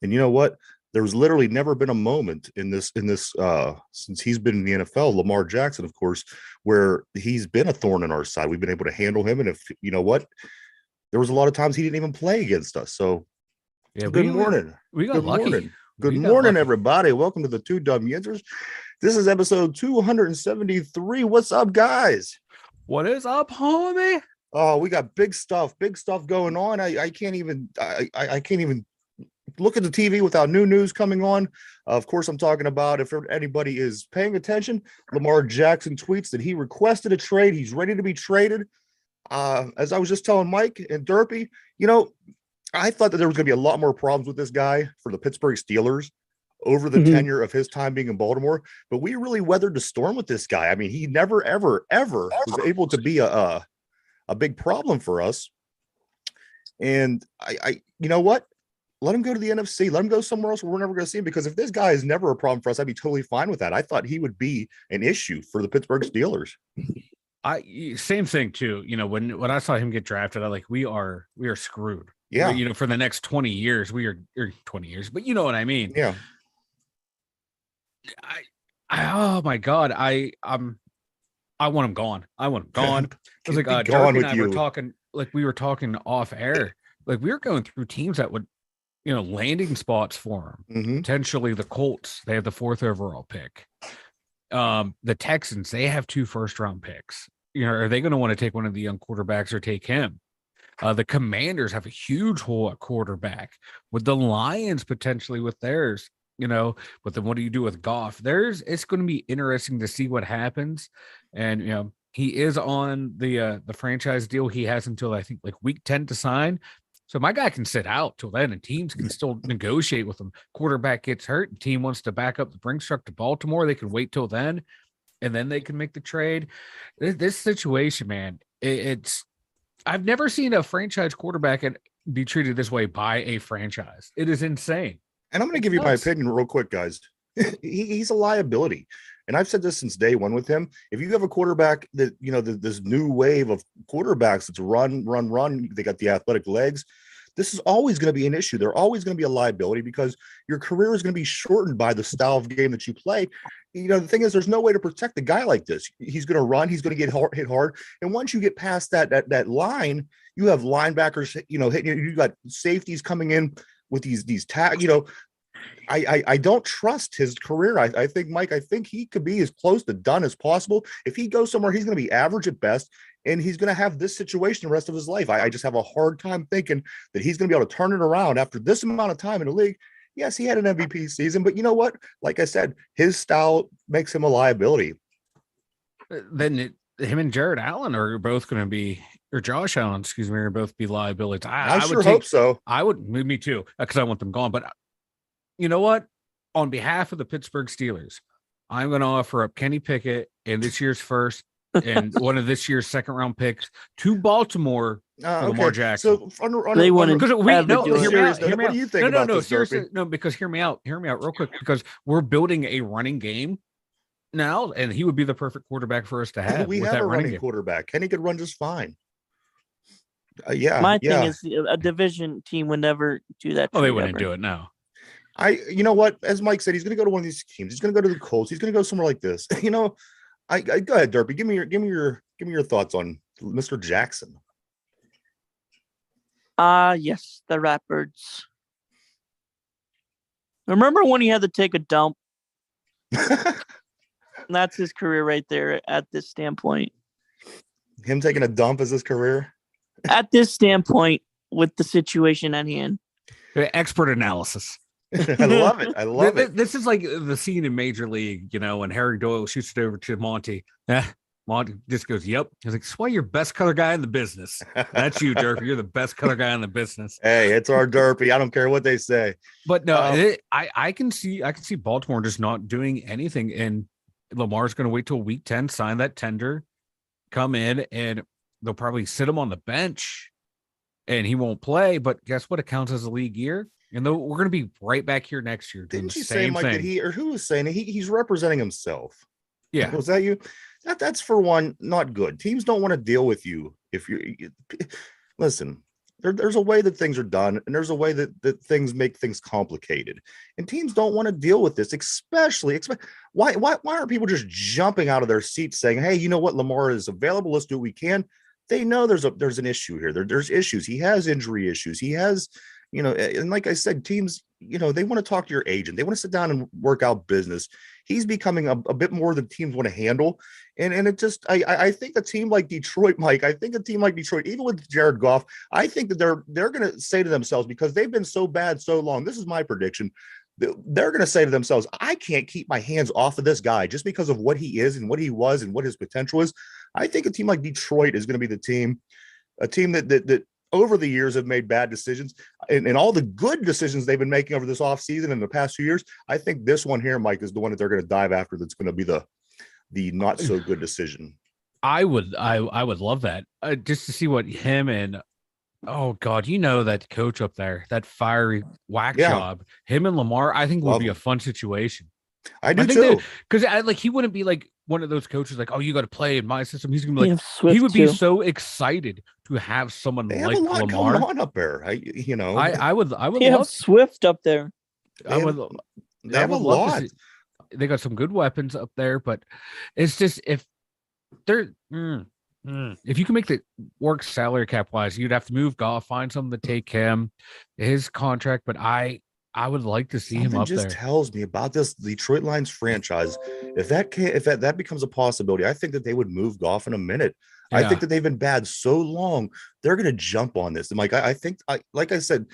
And you know what? There's literally never been a moment in this since he's been in the NFL, Lamar Jackson, of course, where he's been a thorn in our side. We've been able to handle him. And if you know what, there was a lot of times he didn't even play against us. So Yeah, good we morning. we got Good lucky. morning. Good We got morning, lucky. everybody. Welcome to the Two Dumb Yinzers. This is episode 273. What's up, guys? What is up, homie? Oh, we got big stuff going on. I can't even I can't even look at the TV without new news coming on. Of course, I'm talking about, if anybody is paying attention, Lamar Jackson tweets that he requested a trade. He's ready to be traded. As I was just telling Mike and Derpy, you know, I thought that there was going to be a lot more problems with this guy for the Pittsburgh Steelers over the tenure of his time being in Baltimore, but we really weathered the storm with this guy. I mean, he never, ever was able to be a big problem for us. And you know what? Let him go to the NFC. Let him go somewhere else where we're never going to see him. Because if this guy is never a problem for us, I'd be totally fine with that. I thought he would be an issue for the Pittsburgh Steelers. Same thing too. You know, when I saw him get drafted, I like we are screwed. Yeah. You know, for the next 20 years, we are or 20 years, but you know what I mean. Yeah. Oh my God, I want him gone. I want him gone. It was like gone Dirk and with I you. were talking, like we were talking off air. Like we were going through teams that would, you know, landing spots for him. Mhm. Potentially the Colts, they have the 4th overall pick. The Texans, they have 2 first-round picks. You know, are they going to want to take one of the young quarterbacks or take him? The Commanders have a huge hole at quarterback. With the Lions potentially with theirs, you know, but then what do you do with Goff? It's going to be interesting to see what happens. And you know, he is on the franchise deal. He has until I think like week 10 to sign. So my guy can sit out till then, and teams can still negotiate with him. Quarterback gets hurt, team wants to back up the Brinks truck to Baltimore. They can wait till then, and then they can make the trade. This situation, man, it's I've never seen a franchise quarterback be treated this way by a franchise. It is insane. And I'm going to give you my opinion real quick, guys. He's a liability. And I've said this since day one with him. If you have a quarterback that, you know, this new wave of quarterbacks that's run, they got the athletic legs, this is always going to be an issue. They're always going to be a liability because your career is going to be shortened by the style of game that you play. You know, the thing is, there's no way to protect a guy like this. He's going to run. He's going to get hit hard. And once you get past that line, you have linebackers, you know, hitting you. You got safeties coming in with these tag, you know. I don't trust his career. I think, Mike, I think he could be as close to done as possible. If he goes somewhere, he's going to be average at best, and he's going to have this situation the rest of his life. I just have a hard time thinking that he's going to be able to turn it around after this amount of time in the league. Yes, he had an MVP season, but you know what? Like I said, his style makes him a liability. Then him and Jared Allen are both going to be, or Josh Allen, excuse me, are both be liabilities. I sure hope so. I would, me too, because I want them gone. But you know what? On behalf of the Pittsburgh Steelers, I'm going to offer up Kenny Pickett and this year's first and one of this year's second round picks to Baltimore for Lamar Jackson. So they want because what do you think about this? Seriously, no, because hear me out real quick, because we're building a running game now, and he would be the perfect quarterback for us to have. We have a running quarterback. Kenny could run just fine. My thing is a division team would never do that. Oh, they wouldn't do it now. You know what? As Mike said, he's going to go to one of these teams. He's going to go to the Colts. He's going to go somewhere like this. You know, I go ahead, Derpy. Give me your thoughts on Mr. Jackson. Yes, the Ratbirds. Remember when he had to take a dump? That's his career right there at this standpoint. Him taking a dump is his career? At this standpoint, with the situation at hand. Expert analysis. I love it. I love it. This is like the scene in Major League, you know, when Harry Doyle shoots it over to Monty. Monty just goes, "Yep." He's like, "That's why you're best color guy in the business." That's you, Derpy. You're the best color guy in the business. Hey, it's our Derpy. I don't care what they say. But no, I can see Baltimore just not doing anything, and Lamar's going to wait till week 10, sign that tender, come in, and they'll probably sit him on the bench, and he won't play. But guess what? It counts as a league year. And though we're going to be right back here next year. Didn't you say, Mike, that who was saying he's representing himself? Yeah. Was that you? That's for one, not good. Teams don't want to deal with you if you listen. there's a way that things are done, and there's a way that things make things complicated. And teams don't want to deal with this, especially why aren't people just jumping out of their seats saying, hey, you know what, Lamar is available, let's do what we can. They know there's an issue here. There's issues. He has injury issues. He has, and like I said, teams, they want to talk to your agent. They want to sit down and work out business. He's becoming a bit more than teams want to handle. And it just, I think a team like Detroit, Mike, even with Jared Goff, I think that they're going to say to themselves, because they've been so bad so long, this is my prediction, they're going to say to themselves, I can't keep my hands off of this guy just because of what he is and what he was and what his potential is. I think a team like Detroit is going to be a team that over the years have made bad decisions, and all the good decisions they've been making over this offseason in the past few years. I think this one here, Mike, is the one that they're going to dive after. That's going to be the not so good decision. I would love that, just to see what him and, oh God, that coach up there, that fiery whack job, him and Lamar, I think would be a fun situation. I do too, because he wouldn't be like one of those coaches like, oh, you got to play in my system. He's gonna be like, he would be so excited to have someone they like have a lot Lamar going on up there. I would they have Swift up there. They have a lot. They got some good weapons up there, but it's just if they're if you can make the work salary cap wise, you'd have to move Goff, find someone to take his contract. But I would like to see him up there. Just tells me about this Detroit Lions franchise. If that becomes a possibility, I think that they would move Goff in a minute. Yeah. I think that they've been bad so long, they're going to jump on this. And like I think, like I said,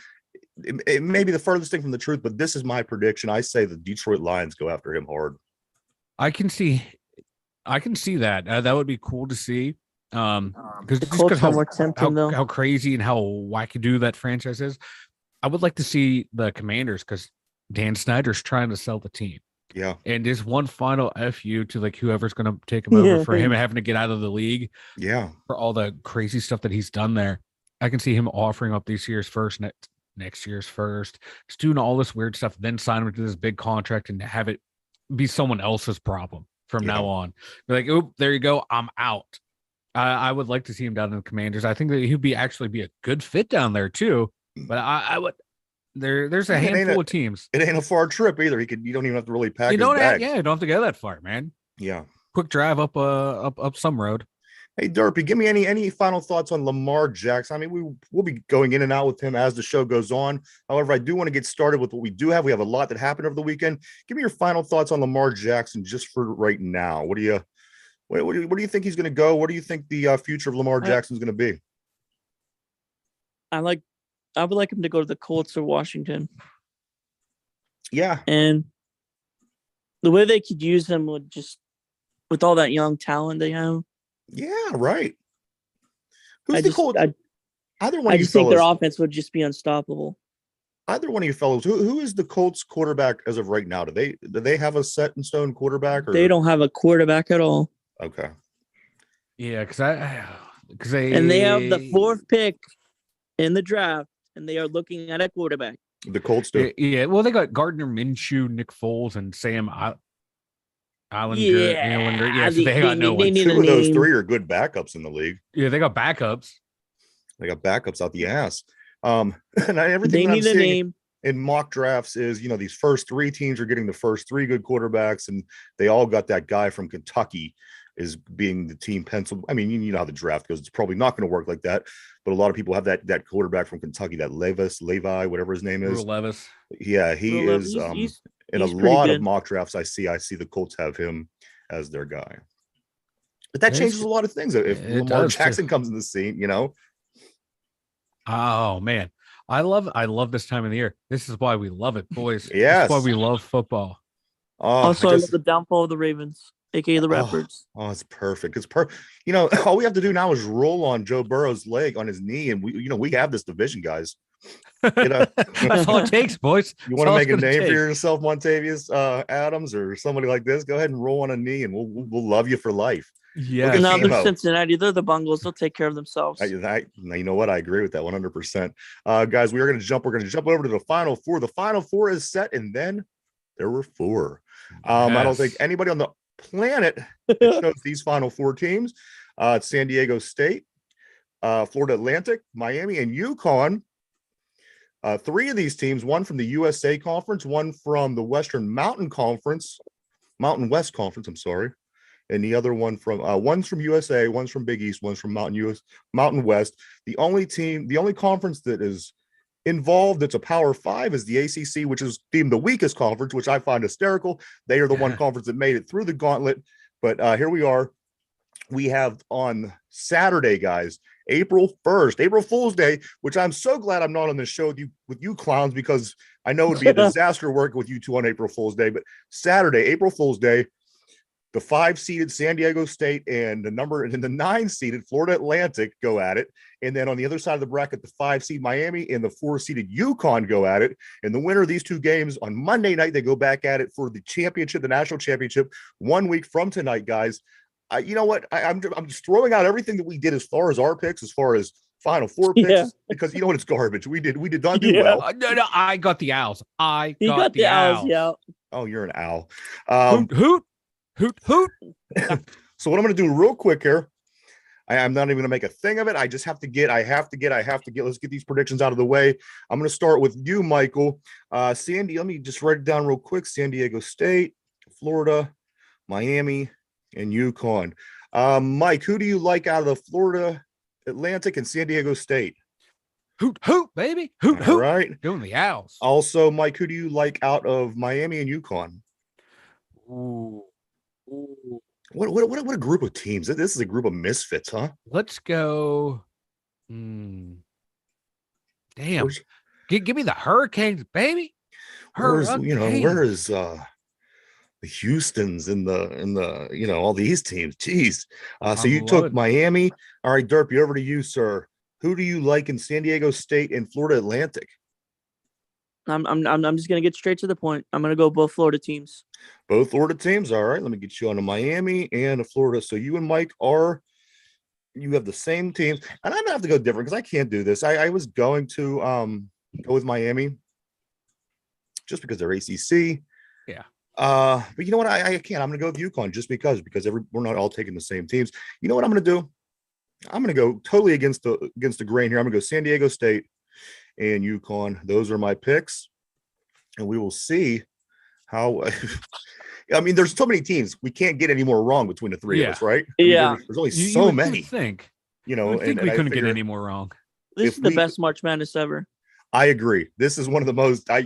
it may be the furthest thing from the truth, but this is my prediction. I say the Detroit Lions go after him hard. I can see that. That would be cool to see. Because how crazy and how wackadoo that franchise is. I would like to see the Commanders, because Dan Snyder's trying to sell the team. Yeah. And just one final FU to like whoever's going to take him over for him having to get out of the league. Yeah. For all the crazy stuff that he's done there. I can see him offering up this year's first, next year's first, just doing all this weird stuff, then sign him to this big contract and have it be someone else's problem from now on. Be like, oh, there you go, I'm out. I would like to see him down in the Commanders. I think that he'd be a good fit down there too. But I would. There's a handful of teams. It ain't a far trip either. You don't even have to really pack. You don't have to go that far, man. Yeah. Quick drive up some road. Hey, Derpy, give me any final thoughts on Lamar Jackson. I mean, we'll be going in and out with him as the show goes on. However, I do want to get started with what we do have. We have a lot that happened over the weekend. Give me your final thoughts on Lamar Jackson just for right now. What do you think he's going to go? What do you think the future of Lamar Jackson is going to be? I would like him to go to the Colts or Washington. Yeah. And the way they could use him would just, with all that young talent they have. Yeah, right. Who's the Colts? Either one I of you just think fellas, their offense would just be unstoppable. Either one of you fellows, who is the Colts quarterback as of right now? Do they have a set in stone quarterback? Or? They don't have a quarterback at all. Okay. Yeah, because they have the 4th pick in the draft. And they are looking at a quarterback. The Colts do. Yeah. Well, they got Gardner Minshew, Nick Foles, and Sam Islander. Yeah, so they got no one. 2 of those 3 are good backups in the league. Yeah, they got backups. They got backups out the ass. And everything they need a name in mock drafts is, these first 3 teams are getting the first 3 good quarterbacks, and they all got that guy from Kentucky is being the team pencil. I mean, you know how the draft goes. It's probably not going to work like that, but a lot of people have that quarterback from Kentucky, that Levi, whatever his name is. Rule Levis. Yeah, he is. In a lot of mock drafts I see the Colts have him as their guy. But that changes a lot of things if Lamar Jackson comes in the scene, Oh man, I love this time of the year. This is why we love it, boys. Yes, this is why we love football. Also, I love the downfall of the Ravens, aka the Raptors. Oh, it's perfect. It's perfect. All we have to do now is roll on Joe Burrow's leg on his knee, and we have this division, guys. That's all it takes, boys. You want to make a name for yourself, Montavious Adams, or somebody like this? Go ahead and roll on a knee, and we'll love you for life. Yeah, no, they're Cincinnati. They're the Bungles. They'll take care of themselves. You know what? I agree with that 100%. Guys, we're going to jump over to the Final Four. The Final Four is set, and then there were 4. I don't think anybody on the planet knows these Final Four teams. It's San Diego State, Florida Atlantic, Miami, and UConn. Three of these teams, one from the USA Conference, one from the Western Mountain West Conference, I'm sorry. And the other one one's from USA, one's from Big East, one's from Mountain West. The only conference that is involved that's a Power 5 is the ACC, which is deemed the weakest conference, which I find hysterical. They are the one conference that made it through the gauntlet. But here we are. We have on Saturday, guys, April 1st, April Fool's Day, which I'm so glad I'm not on this show with you clowns, because I know it would be a disaster working with you two on April Fool's Day. But Saturday, April Fool's Day, the 5-seeded San Diego State and the 9-seeded Florida Atlantic go at it. And then on the other side of the bracket, the 5-seed Miami and the 4-seeded UConn go at it. And the winner of these two games on Monday night, they go back at it for the championship, the national championship, 1 week from tonight, guys. You know what? I'm just throwing out everything that we did as far as our picks, as far as Final Four picks, because you know what? It's garbage. We did not do well. No, I got the Owls. You got the Owls. Yeah. Oh, you're an owl. Hoot. So what I'm going to do real quick here, I'm not even going to make a thing of it. I just have to get. Let's get these predictions out of the way. I'm going to start with you, Michael. Sandy, let me just write it down real quick. San Diego State, Florida, Miami, and UConn. Mike, who do you like out of the Florida Atlantic and San Diego State? Hoot, baby. Hoot. All right. Doing the Owls. Also, Mike, who do you like out of Miami and UConn? Ooh. What a group of teams. This is a group of misfits, huh? Let's go. Damn. Give me the Hurricanes, baby. Where is the Houstons and the all these teams? Jeez. So you took Miami. All right, Derpy, over to you, sir. Who do you like in San Diego State and Florida Atlantic? I'm just gonna get straight to the point. I'm gonna go both Florida teams. Both Florida teams. All right. Let me get you on to Miami and a Florida. So you and Mike you have the same teams, and I'm gonna have to go different because I can't do this. I was going to go with Miami just because they're ACC. Yeah. But you know what? I can't. I'm gonna go with UConn just because we're not all taking the same teams. You know what I'm gonna do? I'm gonna go totally against the grain here. I'm gonna go San Diego State and UConn. Those are my picks, and we will see how. I mean, there's so many teams. We can't get any more wrong between the three of us, right? I mean, there's only so many. We couldn't get any more wrong. This is the best March Madness ever. I agree. This is one of the most. I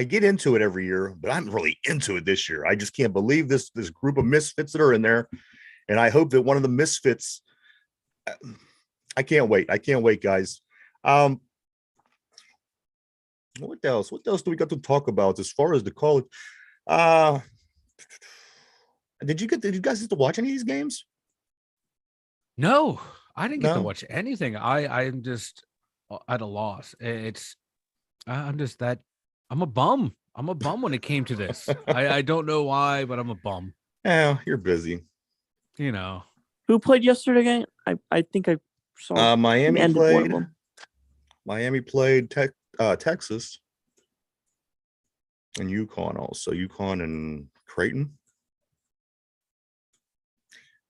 get into it every year, but I'm really into it this year. I just can't believe this group of misfits that are in there, and I hope that one of the misfits. I can't wait. Guys. What else? What else do we got to talk about as far as the college? Did you guys get to watch any of these games? No, I didn't get to watch anything. I'm just at a loss. I'm a bum. I'm a bum when it came to this. I don't know why, but I'm a bum. Yeah, you're busy. Who played yesterday? I think I saw. Miami played. Miami played Texas and UConn also. UConn and Creighton.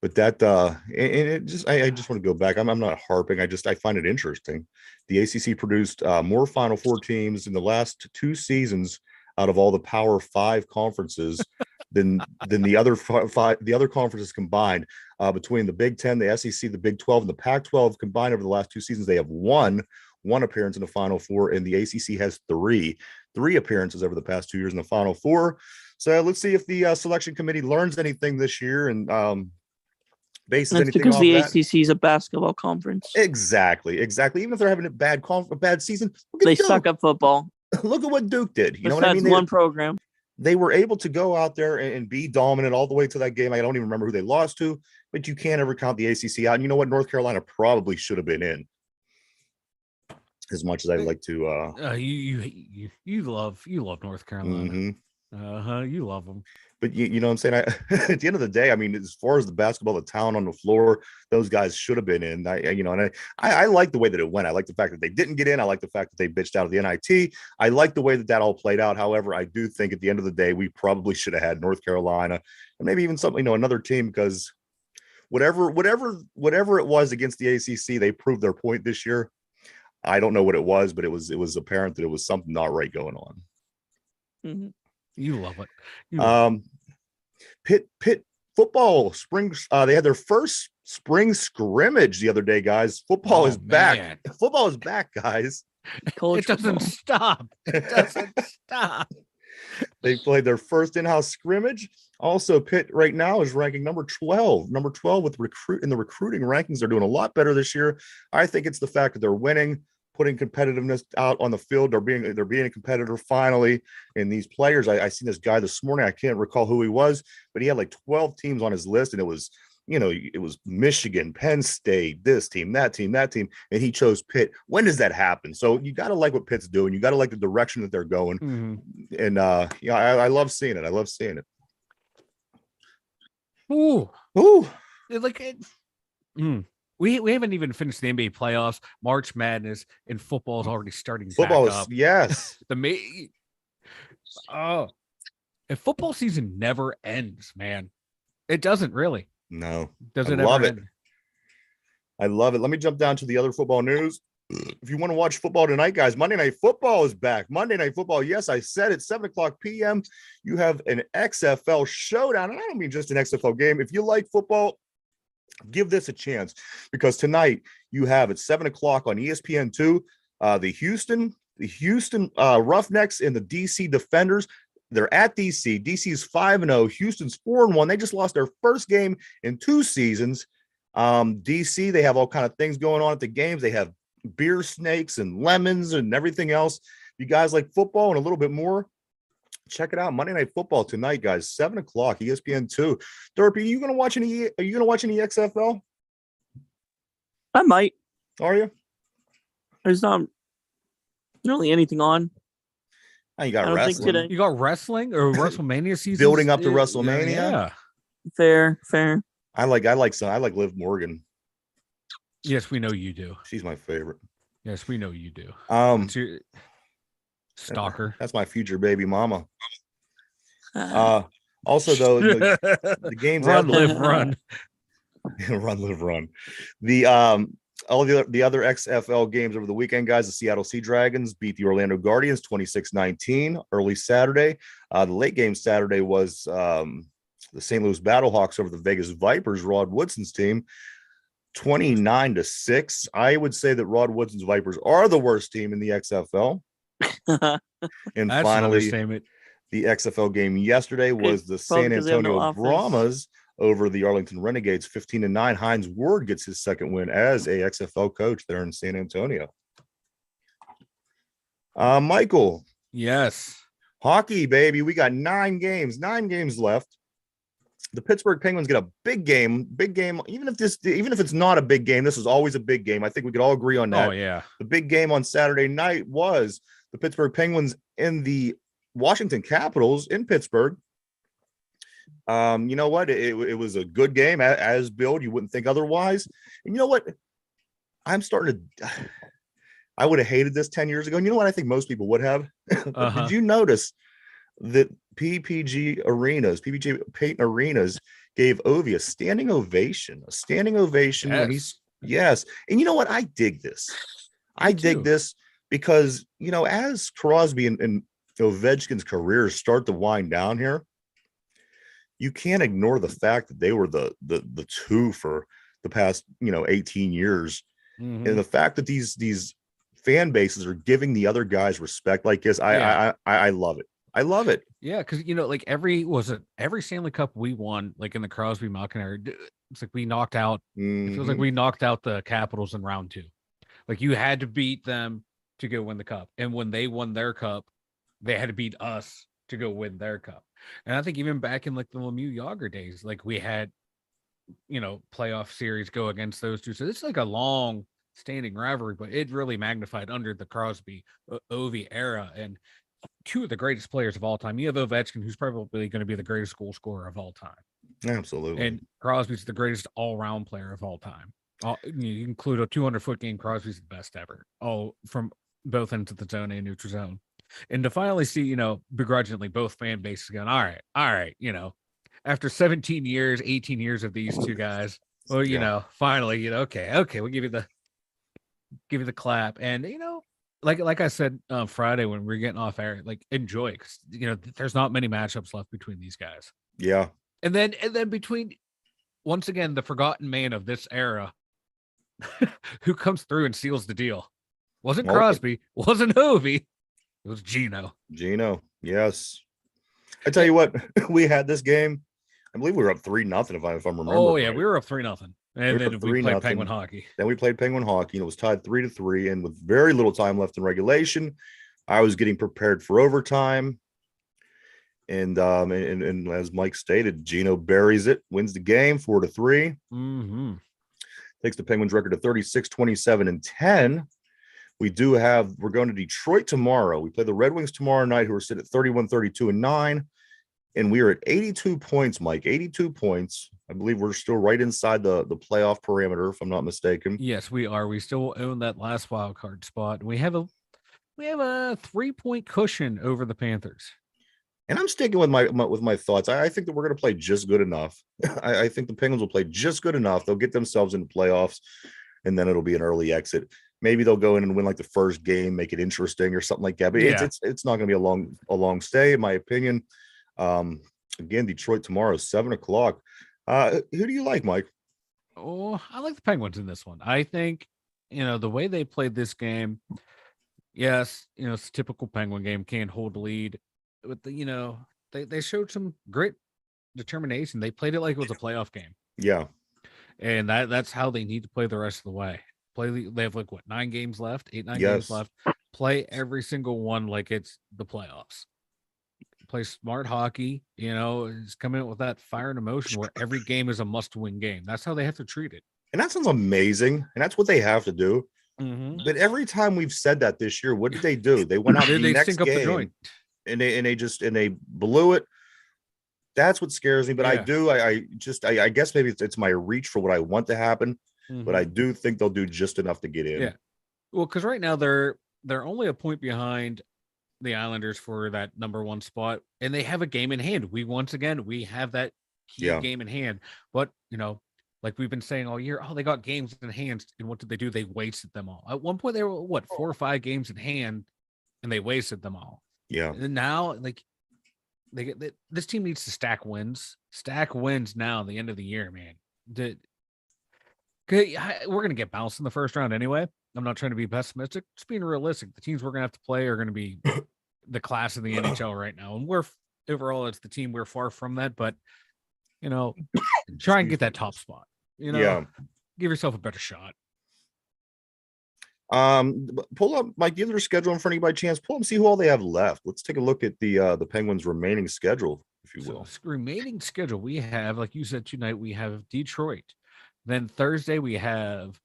But that and it just I just want to go back. I'm not harping. I find it interesting. The ACC produced more Final Four teams in the last 2 seasons out of all the Power 5 conferences than the other conferences combined. Between the Big Ten, the SEC, the Big 12, and the Pac-12 combined over the last 2 seasons, they have one appearance in the Final Four, and the ACC has three appearances over the past 2 years in the Final Four. So let's see if the selection committee learns anything this year and bases anything because off the that. ACC is a basketball conference. Exactly. Even if they're having a bad season, they suck at football. Look at what Duke did. You know what I mean? One program. They were able to go out there and be dominant all the way to that game. I don't even remember who they lost to, but you can't ever count the ACC out. And you know what? North Carolina probably should have been in. As much as I'd like to, you love North Carolina. Mm-hmm. You love them. But you know what I'm saying? At the end of the day, I mean, as far as the basketball, the talent on the floor, those guys should have been in. I like the way that it went. I like the fact that they didn't get in. I like the fact that they bitched out of the NIT. I like the way that all played out. However, I do think at the end of the day, we probably should have had North Carolina and maybe even something, another team, because whatever it was against the ACC, they proved their point this year. I don't know what it was, but it was apparent that it was something not right going on. Mm-hmm. You love it. Pitt football spring. They had their first spring scrimmage the other day, guys. Football is back. Football is back, guys. It doesn't stop. It doesn't stop. They played their first in-house scrimmage. Also, Pitt right now is ranking number 12. Number 12 with in the recruiting rankings. They're doing a lot better this year. I think it's the fact that they're winning, putting competitiveness out on the field. They're being a competitor finally. And these players, I seen this guy this morning. I can't recall who he was, but he had like 12 teams on his list, and it was Michigan, Penn State, this team, that team, and he chose Pitt. When does that happen? So you got to like what Pitt's doing. You got to like the direction that they're going. Mm-hmm. And I love seeing it. I love seeing it. Ooh. Like it. We haven't even finished the NBA playoffs. March Madness and football is already starting. Football back up. Yes. If football season never ends, man, it doesn't really. No, does it? I love it. I love it. Let me jump down to the other football news. If you want to watch football tonight, guys, Monday Night Football is back. Monday Night Football. Yes, I said it. 7:00 p.m. You have an XFL showdown, and I don't mean just an XFL game. If you like football, give this a chance, because tonight you have at 7:00 on ESPN2 the Houston Roughnecks and the DC Defenders. They're at DC. DC's 5-0. Houston's 4-1. They just lost their first game in 2 seasons. DC, they have all kind of things going on at the games. They have beer snakes and lemons and everything else. You guys like football and a little bit more, check it out. Monday Night Football tonight, guys. 7:00 ESPN2. Derpy, are you gonna watch any XFL? I might. Are you? There's not really anything on. Oh, you got wrestling. You got wrestling or WrestleMania season. Building up to WrestleMania. Yeah. Fair. I like Liv Morgan. Yes, we know you do. She's my favorite. Yes, we know you do. Your stalker. That's my future baby mama. Also, though, the games run, live, run. Run, live, run. All the other XFL games over the weekend, guys. The Seattle Sea Dragons beat the Orlando Guardians 26-19 early Saturday. The late game Saturday was the St. Louis Battlehawks over the Vegas Vipers, Rod Woodson's team, 29-6. I would say that Rod Woodson's Vipers are the worst team in the XFL. And that's finally, the XFL game yesterday was the San Antonio Brahmas over the Arlington Renegades, 15-9. Hines Ward gets his second win as a XFL coach there in San Antonio. Michael. Yes. Hockey, baby. We got 9 games left. The Pittsburgh Penguins get a big game. Even if it's not a big game, this is always a big game. I think we could all agree on that. Oh, yeah. The big game on Saturday night was the Pittsburgh Penguins and the Washington Capitals in Pittsburgh. You know what? It was a good game as billed. You wouldn't think otherwise. And you know what? I would have hated this 10 years ago. And you know what? I think most people would have. Did you notice that PPG Payton Arenas gave Ovi a standing ovation? Yes. When yes. And you know what? I dig this. Dig this because, as Crosby and Ovechkin's careers start to wind down here, you can't ignore the fact that they were the two for the past 18 years. Mm-hmm. And the fact that these fan bases are giving the other guys respect like this, I love it. I love it. Yeah, because like every Stanley Cup we won, like in the Crosby Malkin era, it's like we knocked out. Mm-hmm. It feels like we knocked out the Capitals in round 2. Like you had to beat them to go win the cup, and when they won their cup, they had to beat us to go win their cup. And I think even back in like the Lemieux Yager days, like we had, playoff series go against those two. So it's like a long standing rivalry, but it really magnified under the Crosby Ovi era. And 2 of the greatest players of all time. You have Ovechkin, who's probably going to be the greatest goal scorer of all time. Absolutely. And Crosby's the greatest all-round player of all time. You include a 200-foot game, Crosby's the best ever. All from both ends of the zone and neutral zone. And to finally see, begrudgingly both fan bases going, all right, after 17 years, 18 years of these two guys, Well, Yeah. finally, okay, we'll give you the clap. And like I said Friday when we are getting off air, like enjoy, because there's not many matchups left between these guys. Yeah. And then between, once again, the forgotten man of this era who comes through and seals the deal. Wasn't Crosby, wasn't Ovi, it was Gino. Yes. I tell you what, we had this game. I believe we were up 3-0 if I'm remembering. Oh yeah, right. we were up 3-0. And then we played Penguin hockey. Then we played Penguin hockey, and it was tied 3-3. And with very little time left in regulation, I was getting prepared for overtime. And as Mike stated, Gino buries it, wins the game 4-3. Mm-hmm. Takes the Penguins record to 36, 27, and 10. We're going to Detroit tomorrow. We play the Red Wings tomorrow night, who are sitting at 31, 32, and 9. And we are at 82 points, Mike. 82 points. I believe we're still right inside the playoff parameter, if I'm not mistaken. Yes, we are. We still own that last wild card spot. We have a 3-point cushion over the Panthers. And I'm sticking with my thoughts. I think that we're going to play just good enough. I think the Penguins will play just good enough. They'll get themselves into playoffs, and then it'll be an early exit. Maybe they'll go in and win like the first game, make it interesting or something like that. But it's not going to be a long stay, in my opinion. Again, Detroit tomorrow, 7:00. Who do you like, Mike? Oh, I like the Penguins in this one. I think, the way they played this game, yes, it's a typical Penguin game, can't hold the lead. But they showed some grit, determination. They played it like it was a playoff game. Yeah. And that's how they need to play the rest of the way. They have 9 games left, 9 Yes. games left. Play every single one like it's the playoffs. Play smart hockey, is coming in with that fire and emotion where every game is a must-win game. That's how they have to treat it. And that sounds amazing. And that's what they have to do. Mm-hmm. But every time we've said that this year, what did they do? They went out the next game and they blew it. That's what scares me. But yeah. I guess maybe it's my reach for what I want to happen. Mm-hmm. But I do think they'll do just enough to get in. Yeah. Well, because right now they're only a point behind the Islanders for that number 1 spot, and they have a game in hand. We have that key game in hand. But like we've been saying all year, they got games in hand, and what did they do? They wasted them all. At one point, they were 4 or 5 games in hand, and they wasted them all. Yeah. And now, this team needs to stack wins. Stack wins now at the end of the year, man. We're gonna get bounced in the first round anyway. I'm not trying to be pessimistic. Just being realistic. The teams we're gonna have to play are gonna be the class of the NHL right now, and we're overall as the team we're far from that. But try and get that top spot. Give yourself a better shot. Pull up, Mike. Do you have their schedule in front of you by chance? Pull up and see who all they have left. Let's take a look at the Penguins' remaining schedule, if you will. Remaining schedule, we have, like you said, tonight we have Detroit. Then Thursday we have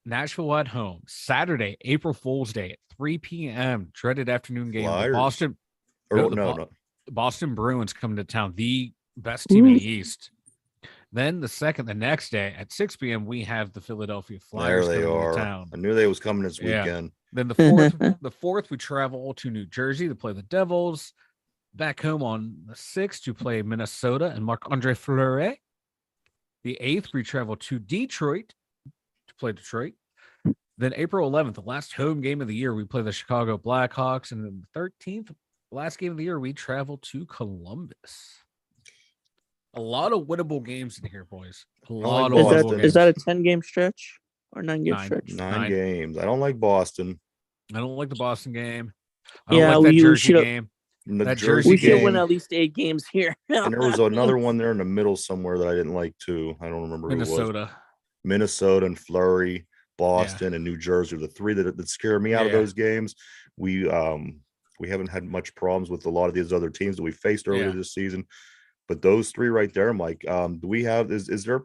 Nashville at home. Saturday, April Fool's Day at 3 p.m. Dreaded afternoon game. The Boston Bruins coming to town. The best team in the East. Then the next day at 6 p.m. we have the Philadelphia Flyers coming to town. I knew they was coming this weekend. Then the fourth we travel to New Jersey to play the Devils. Back home on the 6th to play Minnesota and Marc-Andre Fleury. The 8th we travel to Detroit to play Detroit. Then April 11th, the last home game of the year, we play the Chicago Blackhawks. And then the 13th, last game of the year, we travel to Columbus. A lot of winnable games in here, boys. A lot of winnable games. Is that a 10-game stretch or 9-game stretch? 9 games. I don't like Boston. I don't like the Boston game. I don't like that Jersey game. We should win at least 8 games here. And there was another one there in the middle somewhere that I didn't like too. I don't remember who it was. Minnesota and Fleury, Boston and New Jersey are the 3 that scare me out of those games. We haven't had much problems with a lot of these other teams that we faced earlier this season. But those 3 right there, Mike, do we have is there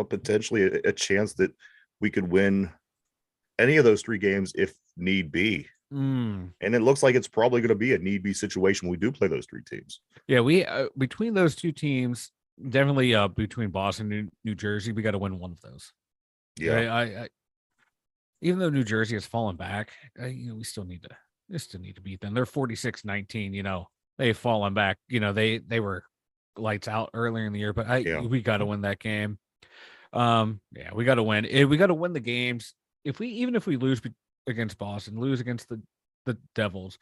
potentially a chance that we could win any of those 3 games if need be? And it looks like it's probably going to be a need be situation when we do play those 3 teams. Yeah, we between those 2 teams, definitely between Boston and New Jersey, we got to win one of those. Yeah, I even though New Jersey has fallen back, we still need to beat them. They're 46-19. They've fallen back. They were lights out earlier in the year, but we got to win that game. Yeah, we got to win. We got to win the games. If we lose against Boston, lose against the Devils,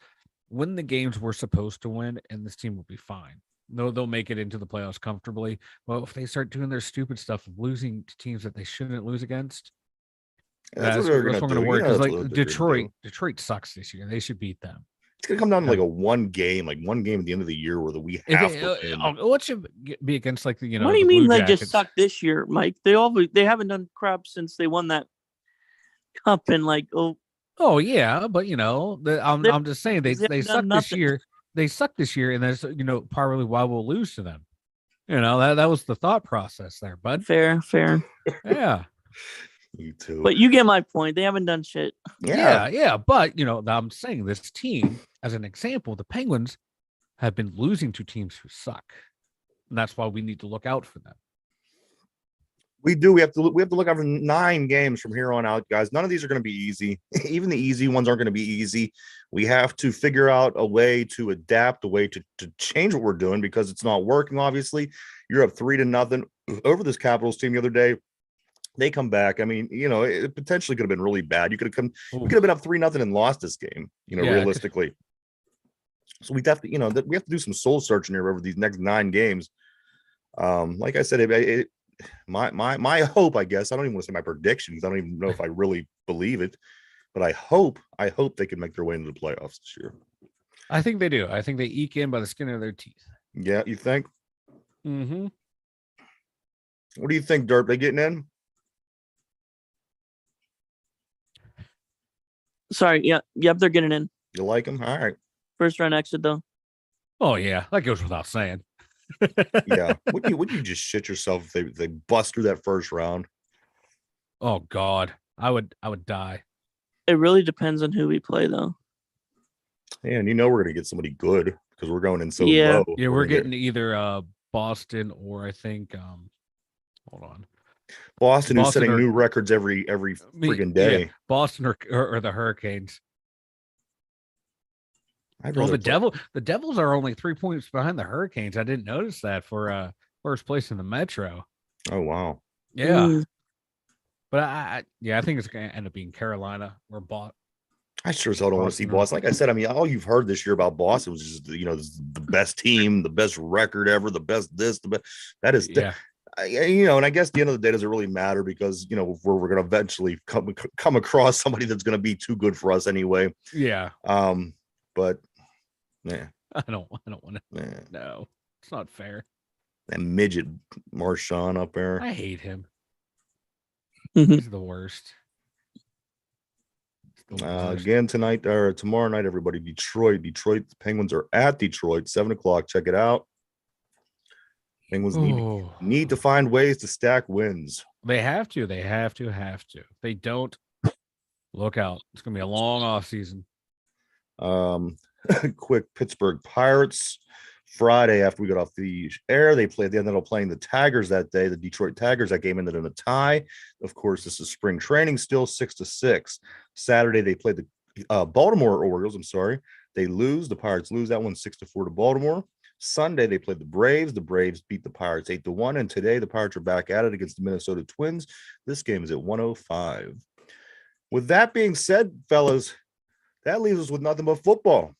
win the games we're supposed to win, and this team will be fine. They'll make it into the playoffs comfortably. Well, if they start doing their stupid stuff of losing to teams that they shouldn't lose against, That's what they're going to do. Work. Because like Detroit sucks this year. They should beat them. It's going to come down to like one game at the end of the year where we have to win. What should be against like the What do you mean they just suck this year, Mike? They haven't done crap since they won that cup and like Oh yeah, but I'm just saying they suck this year. They suck this year, and that's probably why we'll lose to them. That was the thought process there, bud. Fair. Yeah. You too. But you get my point. They haven't done shit. Yeah. But I'm saying this team, as an example, the Penguins have been losing to teams who suck, and that's why we need to look out for them. We do. We have to look out for 9 games from here on out, guys. None of these are going to be easy. Even the easy ones aren't going to be easy. We have to figure out a way to adapt, a way to change what we're doing because it's not working. Obviously, you're up 3-0 over this Capitals team the other day. They come back. I mean, it potentially could have been really bad. We could have been up 3-0 and lost this game. Realistically. So we have to, we have to do some soul searching here over these next 9 games. Like I said, my hope, I guess, I don't even want to say my predictions. I don't even know if I really believe it, but I hope they can make their way into the playoffs this year. I think they do. I think they eke in by the skin of their teeth. Yeah, you think? Mm-hmm. What do you think, Derp? They getting in? Sorry. Yeah. Yep. They're getting in. You like them? All right. First round exit though. Oh yeah, that goes without saying. Yeah. Would you just shit yourself if they bust through that first round? Oh God, I would die. It really depends on who we play though. Yeah, and we're gonna get somebody good because we're going in so low. Yeah, we're getting either Boston or I think hold on. Boston is setting new records every freaking day. Yeah, Boston or the Hurricanes. The Devils are only 3 points behind the Hurricanes. I didn't notice that for first place in the Metro. Oh wow. Yeah. But I think it's going to end up being Carolina or Boston. I sure as hell don't want to see Boston. Like I said, I mean, all you've heard this year about Boston was just the best team, the best record ever, the best this, the best that is. Yeah. And I guess at the end of the day, does it really matter because we're going to eventually come across somebody that's going to be too good for us anyway. Yeah. But yeah, I don't want to. Yeah. No, it's not fair. That midget Marchand up there. I hate him. He's the worst. Again tonight or tomorrow night, everybody. Detroit. The Penguins are at Detroit, 7:00. Check it out. Penguins need to find ways to stack wins. They have to. If they don't, look out. It's going to be a long off season. Quick Pittsburgh Pirates. Friday after we got off the air, they ended up playing the Tigers that day. The Detroit Tigers. That game ended in a tie. Of course, this is spring training still, 6-6. Saturday they played the Baltimore Orioles. I'm sorry, they lose. The Pirates lose that one 6-4 to Baltimore. Sunday they played the Braves. The Braves beat the Pirates 8-1. And today the Pirates are back at it against the Minnesota Twins. This game is at 1:05. With that being said, fellas, that leaves us with nothing but football.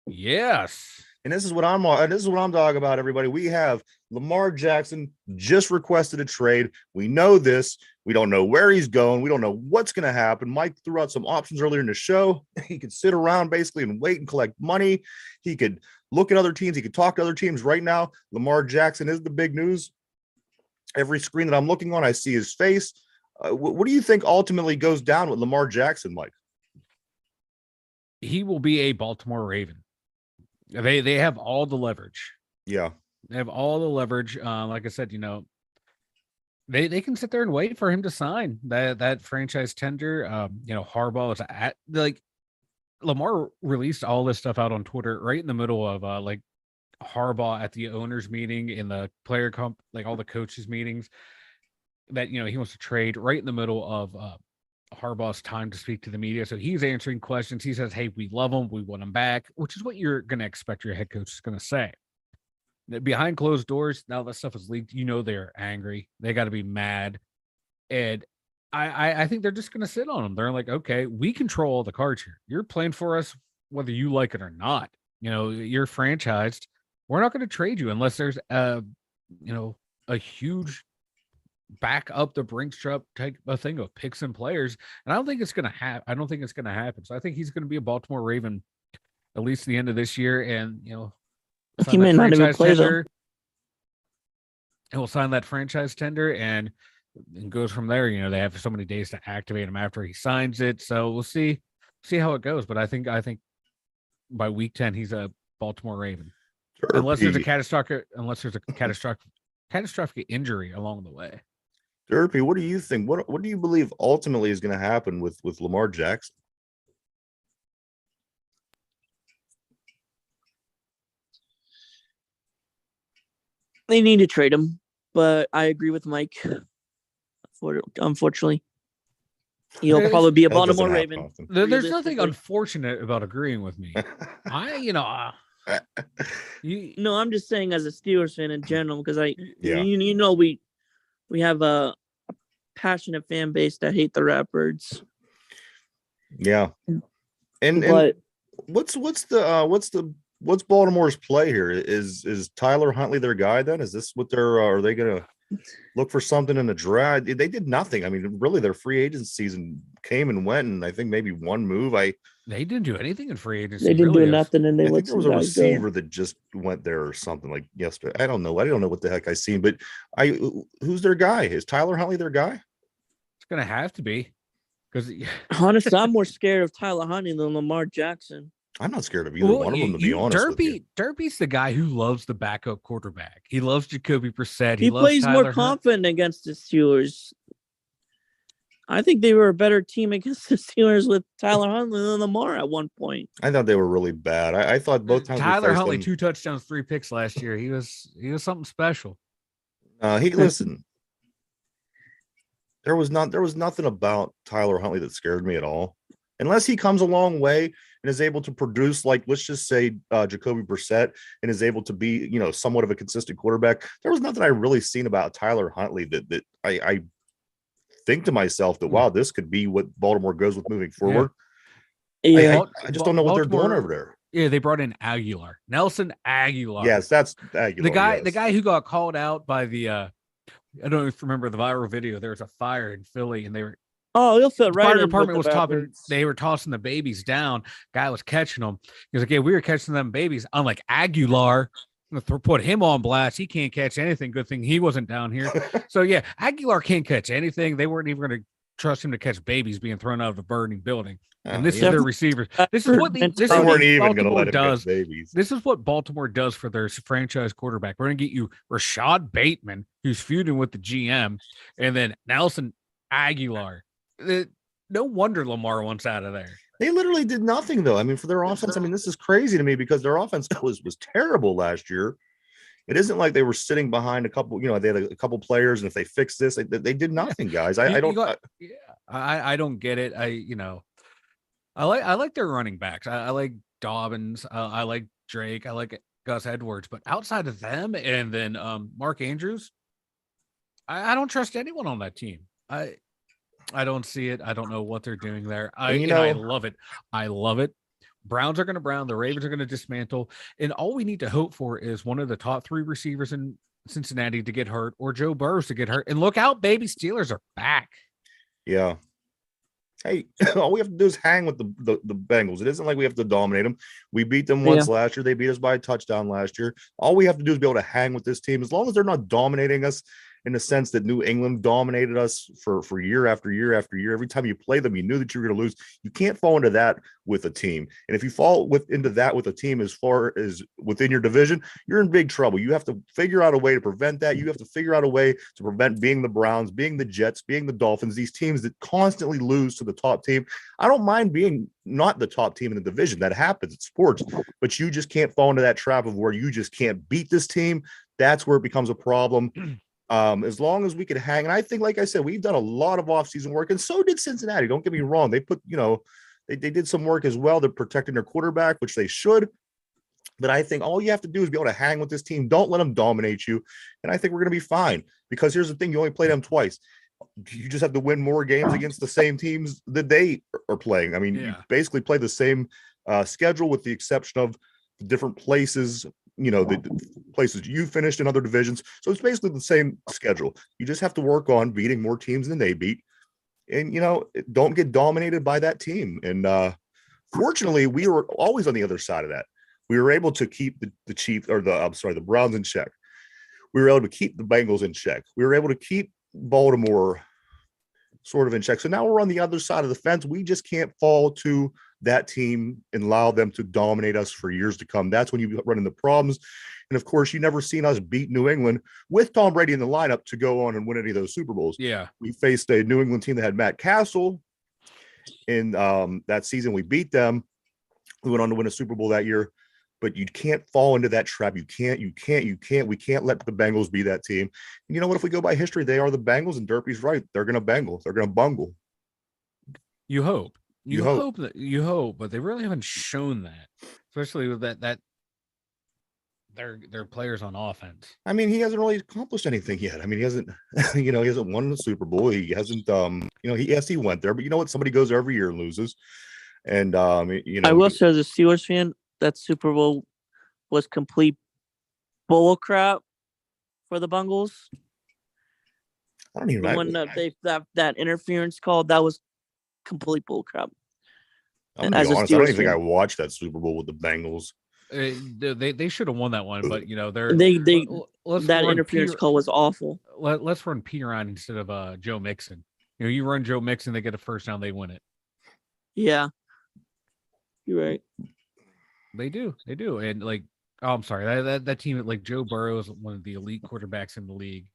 Yes. And this is what I'm talking about, everybody. We have Lamar Jackson just requested a trade. We know this. We don't know where he's going. We don't know what's going to happen. Mike threw out some options earlier in the show. He could sit around basically and wait and collect money. He could look at other teams. He could talk to other teams. Right now, Lamar Jackson is the big news. Every screen that I'm looking on, I see his face. What do you think ultimately goes down with Lamar Jackson, Mike? He will be a Baltimore Raven. They have all the leverage. Yeah. They have all the leverage. Like I said, they can sit there and wait for him to sign that franchise tender. Harbaugh is at Lamar released all this stuff out on Twitter right in the middle of Harbaugh at the owners meeting in the player all the coaches meetings that he wants to trade right in the middle of Harbaugh's time to speak to the media. So he's answering questions. He says, hey, we love him. We want him back, which is what you're going to expect your head coach is going to say. Behind closed doors, now that stuff is leaked, they're angry. They got to be mad. And I think they're just going to sit on him. They're like, okay, we control all the cards here. You're playing for us, whether you like it or not. You're franchised. We're not going to trade you unless there's a huge back up the Brinks truck type of thing of picks and players. And I don't think it's going to happen. I don't think it's going to happen. So I think he's going to be a Baltimore Raven at least the end of this year. And, he may not even play them. And we'll sign that franchise tender and goes from there. They have so many days to activate him after he signs it. So we'll see how it goes. But I think by week 10, he's a Baltimore Raven. Unless there's a catastrophic injury along the way. Derpy, what do you think? What do you believe ultimately is going to happen with Lamar Jackson? They need to trade him, but I agree with Mike. Unfortunately, he'll probably be a Baltimore Raven. There's nothing unfortunate about agreeing with me. No, I'm just saying as a Steelers fan in general, because we have a passionate fan base that hate the Ratbirds. Yeah, and what's Baltimore's play here? Is Tyler Huntley their guy then? Is this what are they gonna look for something in the draft? They did nothing. I mean, really, their free agency season came and went, and I think maybe one move. They didn't do anything in free agency. They didn't do nothing, and I think there was a receiver that just went there or something like yesterday. I don't know what the heck I seen, but who's their guy? Is Tyler Huntley their guy? It's gonna have to be, because honestly, I'm more scared of Tyler Huntley than Lamar Jackson. I'm not scared of either one of them, to be honest with you. Derpy's the guy who loves the backup quarterback. He loves Jacoby Brissett. He plays more confident against the Steelers. I think they were a better team against the Steelers with Tyler Huntley than Lamar at one point. I thought they were really bad. I thought both times Tyler Huntley 2 touchdowns, 3 picks last year. He was something special. Listen. There was nothing about Tyler Huntley that scared me at all. Unless he comes a long way and is able to produce, like, let's just say Jacoby Brissett, and is able to be, somewhat of a consistent quarterback. There was nothing I really seen about Tyler Huntley that I think to myself that, wow, this could be what Baltimore goes with moving forward. Yeah. I just don't know what they're doing over there. Yeah, they brought in Aguilar. Nelson Aguilar. Yes, that's Aguilar. The guy who got called out by the I don't know if you remember the viral video. There was a fire in Philly, and they were he'll fit right. Fire department was topping. They were tossing the babies down. Guy was catching them. He was like, "Yeah, we were catching them babies." I'm like, Aguilar, I'm gonna put him on blast. He can't catch anything. Good thing he wasn't down here. So yeah, Aguilar can't catch anything. They weren't even going to trust him to catch babies being thrown out of a burning building. And this is their receivers. This is what Baltimore does. This is what Baltimore does for their franchise quarterback. We're going to get you Rashad Bateman, who's feuding with the GM, and then Nelson Aguilar. No wonder Lamar wants out of there. They literally did nothing, though. I mean, for their offense, I mean, this is crazy to me because their offense was terrible last year. It isn't like they were sitting behind a couple, they had a couple players, and if they fix this, they did nothing, guys. I don't get it. I like their running backs. I like Dobbins. I like Drake. I like Gus Edwards. But outside of them, and then Mark Andrews, I don't trust anyone on that team. I don't see it. I don't know what they're doing there. I love it. I love it. Browns are going to brown. The Ravens are going to dismantle. And all we need to hope for is one of the top 3 receivers in Cincinnati to get hurt, or Joe Burrows to get hurt. And look out, baby, Steelers are back. Yeah. Hey, all we have to do is hang with the Bengals. It isn't like we have to dominate them. We beat them once last year. They beat us by a touchdown last year. All we have to do is be able to hang with this team. As long as they're not dominating us in the sense that New England dominated us for year after year after year. Every time you play them, you knew that you were going to lose. You can't fall into that with a team. And if you fall into that with a team as far as within your division, you're in big trouble. You have to figure out a way to prevent that. You have to figure out a way to prevent being the Browns, being the Jets, being the Dolphins, these teams that constantly lose to the top team. I don't mind being not the top team in the division. That happens. It's sports. But you just can't fall into that trap of where you just can't beat this team. That's where it becomes a problem. As long as we could hang, and I think, like I said, we've done a lot of offseason work, and so did Cincinnati. Don't get me wrong. They put, they did some work as well. They're protecting their quarterback, which they should. But I think all you have to do is be able to hang with this team. Don't let them dominate you. And I think we're going to be fine, because here's the thing. You only play them twice. You just have to win more games against the same teams that they are playing. I mean, you basically play the same schedule with the exception of the different places, the places you finished in other divisions. So it's basically the same schedule. You just have to work on beating more teams than they beat. And, don't get dominated by that team. And fortunately, we were always on the other side of that. We were able to keep the Chiefs or the Browns in check. We were able to keep the Bengals in check. We were able to keep Baltimore sort of in check. So now we're on the other side of the fence. We just can't fall to that team and allow them to dominate us for years to come. That's when you run into problems. And of course, you never seen us beat New England with Tom Brady in the lineup to go on and win any of those Super Bowls. Yeah. We faced a New England team that had Matt Castle in that season. We beat them. We went on to win a Super Bowl that year. But you can't fall into that trap. You can't. We can't let the Bengals be that team. And you know what? If we go by history, they are the Bengals, and Derpy's right. They're going to bangle. They're going to bungle. You hope. You hope, but they really haven't shown that, especially with that their players on offense. I mean, he hasn't really accomplished anything yet. I mean, he hasn't, he hasn't won the Super Bowl. He hasn't, he went there, but you know what? Somebody goes every year and loses. And I will say, as a Steelers fan, that Super Bowl was complete bull crap for the Bengals. I don't even know. When that interference call, that was complete bull crap. I'm gonna be honest, I don't even think I watched that Super Bowl with the Bengals. They should have won that one, but that interference call was awful. Let's run P around instead of Joe Mixon. You run Joe Mixon, they get a first down, they win it. Yeah, you're right. They do, and I'm sorry, that team, like Joe Burrow is one of the elite quarterbacks in the league,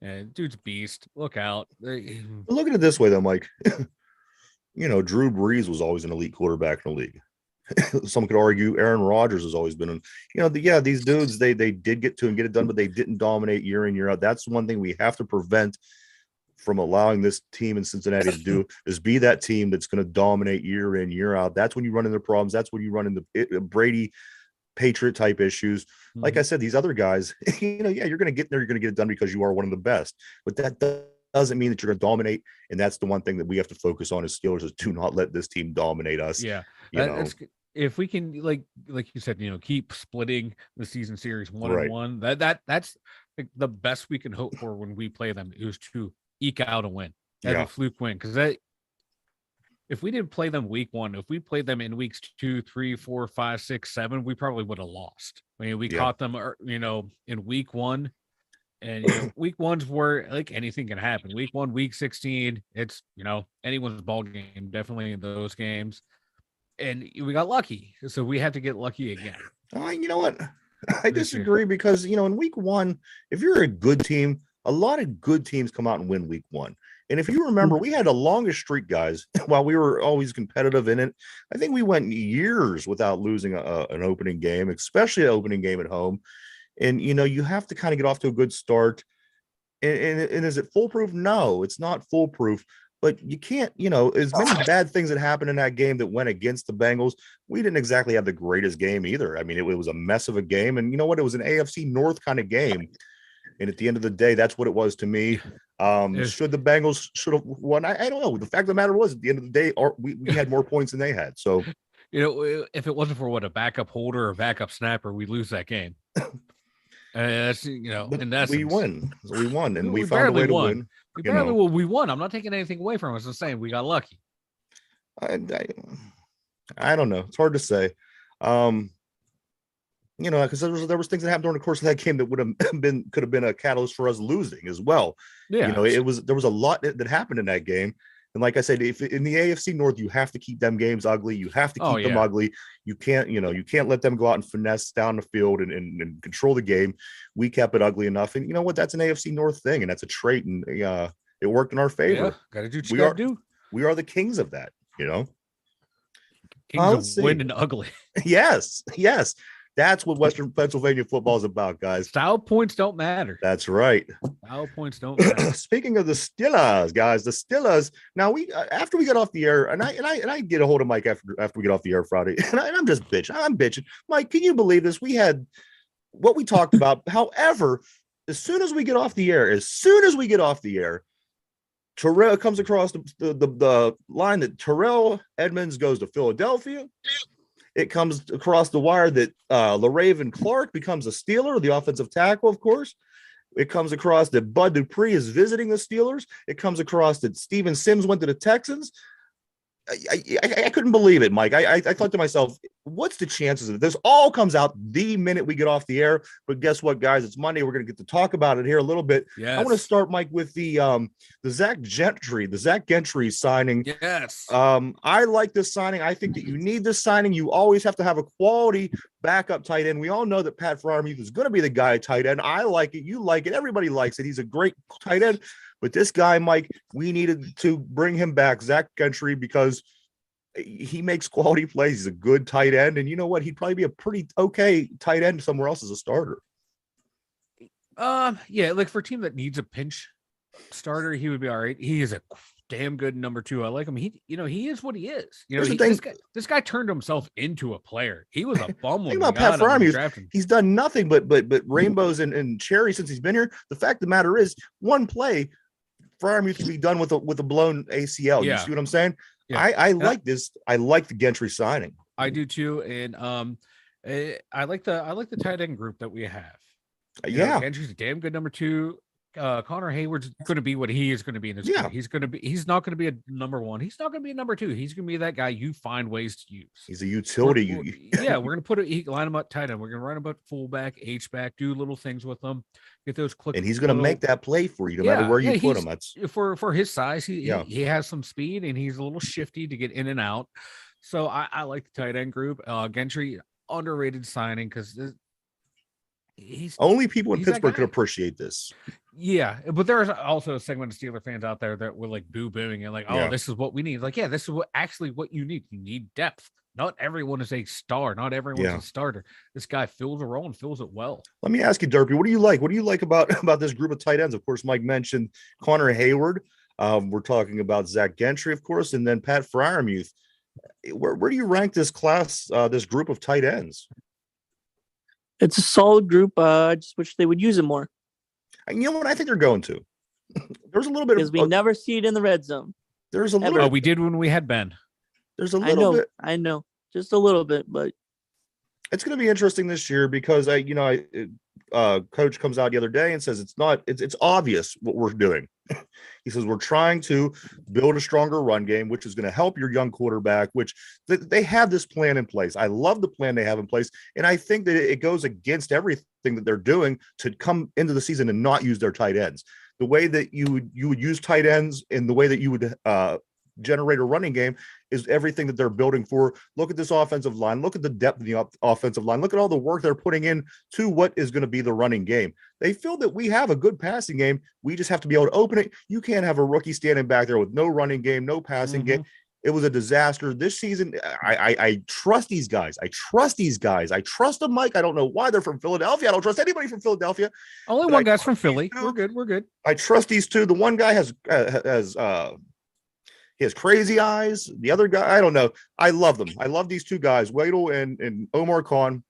and dude's beast. Look out! Look at it this way, though, Mike. Drew Brees was always an elite quarterback in the league. Some could argue Aaron Rodgers has always been, these dudes, they did get to and get it done, but they didn't dominate year in, year out. That's one thing we have to prevent from allowing this team in Cincinnati to do, is be that team that's going to dominate year in, year out. That's when you run into problems. That's when you run into Brady Patriot type issues. Mm-hmm. Like I said, these other guys, you're going to get there. You're going to get it done because you are one of the best, but that doesn't mean that you're going to dominate. And that's the one thing that we have to focus on as Steelers, is to not let this team dominate us. Yeah. If we can, like you said, keep splitting the season series 1-1, that's the best we can hope for when we play them, is to eke out a win, a fluke win. Because if we didn't play them week 1, if we played them in weeks 2, 3, 4, 5, 6, 7, we probably would have lost. I mean, we caught them, in week 1, and week 1's where anything can happen. Week 1, week 16, it's anyone's ball game, definitely in those games. And we got lucky, so we have to get lucky again. You know what? I disagree, because in week 1, if you're a good team, a lot of good teams come out and win week 1. And if you remember, we had the longest streak, guys, while we were always competitive in it. I think we went years without losing an opening game, especially an opening game at home. And, you have to kind of get off to a good start. And is it foolproof? No, it's not foolproof. But you can't, as many bad things that happened in that game that went against the Bengals, we didn't exactly have the greatest game either. I mean, it was a mess of a game. And you know what? It was an AFC North kind of game. And at the end of the day, that's what it was to me. Should the Bengals should have won? I don't know. The fact of the matter was, at the end of the day, we had more points than they had. So, if it wasn't for a backup holder or backup snapper, we lose that game. That's and that's we won. We won, and we found a way to win. We won. I'm not taking anything away from us. I'm saying we got lucky. I don't know. It's hard to say. Because there was things that happened during the course of that game that could have been a catalyst for us losing as well. Yeah, there was a lot that happened in that game. And like I said, if in the AFC North, you have to keep them games ugly. You have to keep them ugly. You can't let them go out and finesse down the field and control the game. We kept it ugly enough. And you know what? That's an AFC North thing, and that's a trait. And it worked in our favor. Yeah, gotta do what you gotta do. We are the kings of that, Kings of winning ugly. Yes. That's what Western Pennsylvania football is about, guys. Style points don't matter. That's right. Style points don't matter. Speaking of the Steelers, guys, the Steelers. Now after we get off the air, and I get a hold of Mike after we get off the air Friday, and I'm just bitching. I'm bitching. Mike, can you believe this? We had what we talked about. However, as soon as we get off the air, Terrell comes across the line that Terrell Edmonds goes to Philadelphia. It comes across the wire that LaRaven Clark becomes a Steeler, the offensive tackle, of course. It comes across that Bud Dupree is visiting the Steelers. It comes across that Steven Sims went to the Texans. I couldn't believe it, Mike. I thought to myself, what's the chances of this? All comes out the minute we get off the air. But guess what, guys? It's Monday. We're going to get to talk about it here a little bit. Yes. I want to start, Mike, with the Zach Gentry signing. Yes. I like this signing. I think that you need this signing. You always have to have a quality backup tight end. We all know that Pat Freiermuth is going to be the guy at tight end. I like it. You like it. Everybody likes it. He's a great tight end. But this guy, Mike, we needed to bring him back, Zach Gentry, because he makes quality plays. He's a good tight end. And you know what? He'd probably be a pretty okay tight end somewhere else as a starter. Yeah, like for a team that needs a pinch starter, he would be all right. He is a damn good number 2. I like him. He is what he is. This guy turned himself into a player. He was a bum. Think about Pat Freiermuth. He's done nothing but rainbows and cherries since he's been here. The fact of the matter is, one play, Freiermuth can be done with a blown ACL. Yeah. You see what I'm saying? Yeah. I like this. I like the Gentry signing. I do too, and I like the tight end group that we have. Gentry's a damn good number 2. Connor Hayward's going to be what he is going to be in this game. He's not going to be a number 1. He's not going to be a number 2. He's going to be that guy you find ways to use. He's a utility. We're going to line him up tight end. We're going to run him up fullback, H-back, do little things with them, get those clicks. And he's going to make that play for you no matter where you put him. That's for his size. He has some speed and he's a little shifty to get in and out. So I like the tight end group. Gentry, underrated signing because only people in Pittsburgh can appreciate this. Yeah, but there's also a segment of Steeler fans out there that were like boo-booing and like, this is what we need. Like, this is what you need. You need depth. Not everyone is a star. Not everyone's a starter. This guy fills a role and fills it well. Let me ask you, Derpy, what do you like? What do you like about this group of tight ends? Of course, Mike mentioned Connor Hayward. We're talking about Zach Gentry, of course, and then Pat Freiermuth. Where do you rank this class, this group of tight ends? It's a solid group. I just wish they would use it more. And you know what? I think they're going to. There's a little bit because we never see it in the red zone. There's a little. We did when we had Ben. There's a little bit. I know, just a little bit, but it's going to be interesting this year because coach comes out the other day and says it's obvious what we're doing. He says we're trying to build a stronger run game, which is going to help your young quarterback, which they have this plan in place. I love the plan they have in place. And I think that it goes against everything that they're doing to come into the season and not use their tight ends. The way that you would use tight ends and the way that you would generate a running game is everything that they're building for. Look at this offensive line. Look at the depth of the offensive line. Look at all the work they're putting in to what is going to be the running game. They feel that we have a good passing game. We just have to be able to open it. You can't have a rookie standing back there with no running game, no passing game. It was a disaster this season. I trust these guys. I trust them, Mike. I don't know why they're from Philadelphia. I don't trust anybody from Philadelphia. Only one guy's from Philly. We're good. I trust these two. The one guy has he has crazy eyes. The other guy, I don't know. I love them. I love these two guys, Waddle and Omar Khan.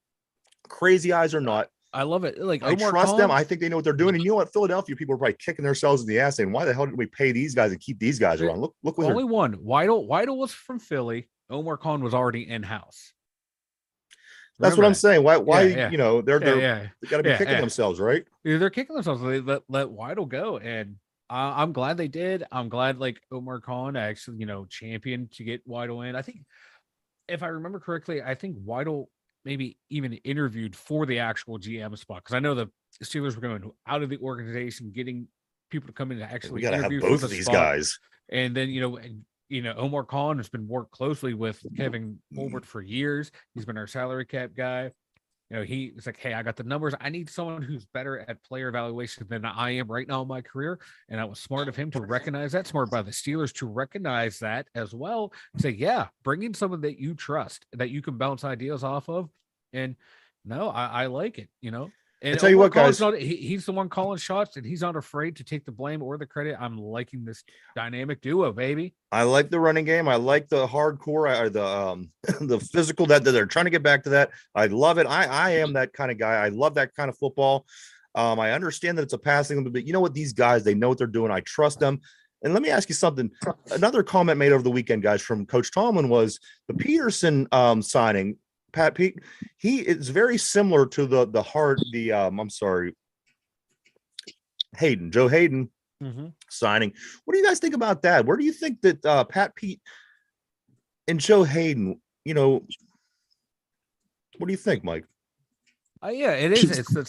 Crazy eyes or not, I love it. Like I trust them. I think they know what they're doing. And you know what? Philadelphia people are probably kicking themselves in the ass saying, "Why the hell did we pay these guys and keep these guys around?" Look. Only one. Waddle was from Philly. Omar Khan was already in house. That's what I'm saying. Why? Yeah. You know, they got to be kicking themselves, right? They're kicking themselves. They let Waddle go, and I'm glad they did. I'm glad Omar Khan actually, championed to get Waddle in. I think, if I remember correctly, Waddle maybe even interviewed for the actual GM spot because I know the Steelers were going out of the organization, getting people to come in to actually interview have both of these guys. And then Omar Khan has been worked closely with Kevin Colbert for years. He's been our salary cap guy. He's like, hey, I got the numbers. I need someone who's better at player evaluation than I am right now in my career. And that was smart of him to recognize that, smart by the Steelers to recognize that as well. Say, yeah, bring in someone that you trust, that you can bounce ideas off of. And no, I like it, And I tell you what, guys, he's the one calling shots, and he's not afraid to take the blame or the credit. I'm liking this dynamic duo, baby. I like the running game. I like the hardcore, the physical that they're trying to get back to that. I love it. I am that kind of guy. I love that kind of football. I understand that it's a passing, but you know what? These guys, they know what they're doing. I trust them. And let me ask you something. Another comment made over the weekend, guys, from Coach Tomlin was the Peterson signing. Pat Pete, he is very similar to Joe Hayden signing. What do you guys think about that? Where do you think that Pat Pete and Joe Hayden, what do you think, Mike? Yeah, it is. It's a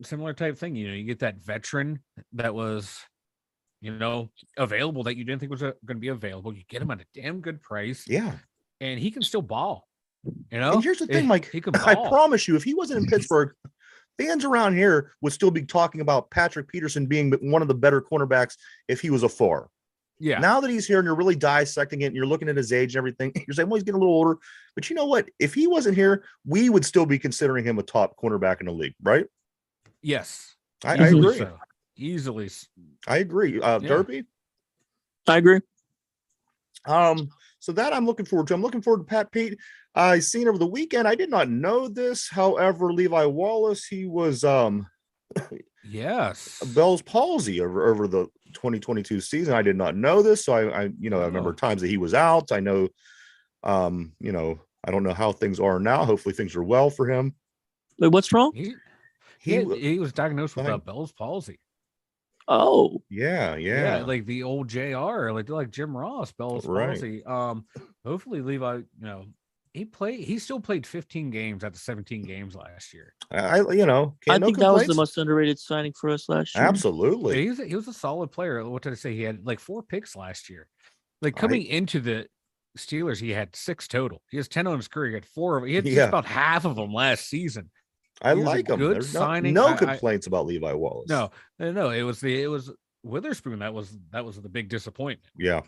similar type thing. You get that veteran that was, available that you didn't think was going to be available. You get him at a damn good price. Yeah. And he can still ball. And here's the thing, Mike. He can ball. I promise you, if he wasn't in Pittsburgh, fans around here would still be talking about Patrick Peterson being one of the better cornerbacks if he was afar. Yeah. Now that he's here and you're really dissecting it and you're looking at his age and everything, you're saying, well, he's getting a little older. But you know what? If he wasn't here, we would still be considering him a top cornerback in the league, right? Yes. I agree. So. Easily. I agree. Derpy? I agree. So that I'm looking forward to. I'm looking forward to Pat Pete. I seen over the weekend. I did not know this. However, Levi Wallace, he was yes, Bell's palsy over the 2022 season. I did not know this. So I remember times that he was out. I know, I don't know how things are now. Hopefully things are well for him. Wait, what's wrong? He was diagnosed with Bell's palsy. Oh, yeah, like the old JR, like Jim Ross, Bell's palsy. Hopefully Levi, he still played 15 games out of 17 games last year. I think that was the most underrated signing for us last year. Absolutely. He was a solid player. What did I say? He had like 4 picks last year. Like coming into the Steelers, he had 6 total. He has 10 on his career. He had 4 of them. He had just about half of them last season. I like him. There's no complaints about Levi Wallace. No. It was Witherspoon that was the big disappointment. Yeah.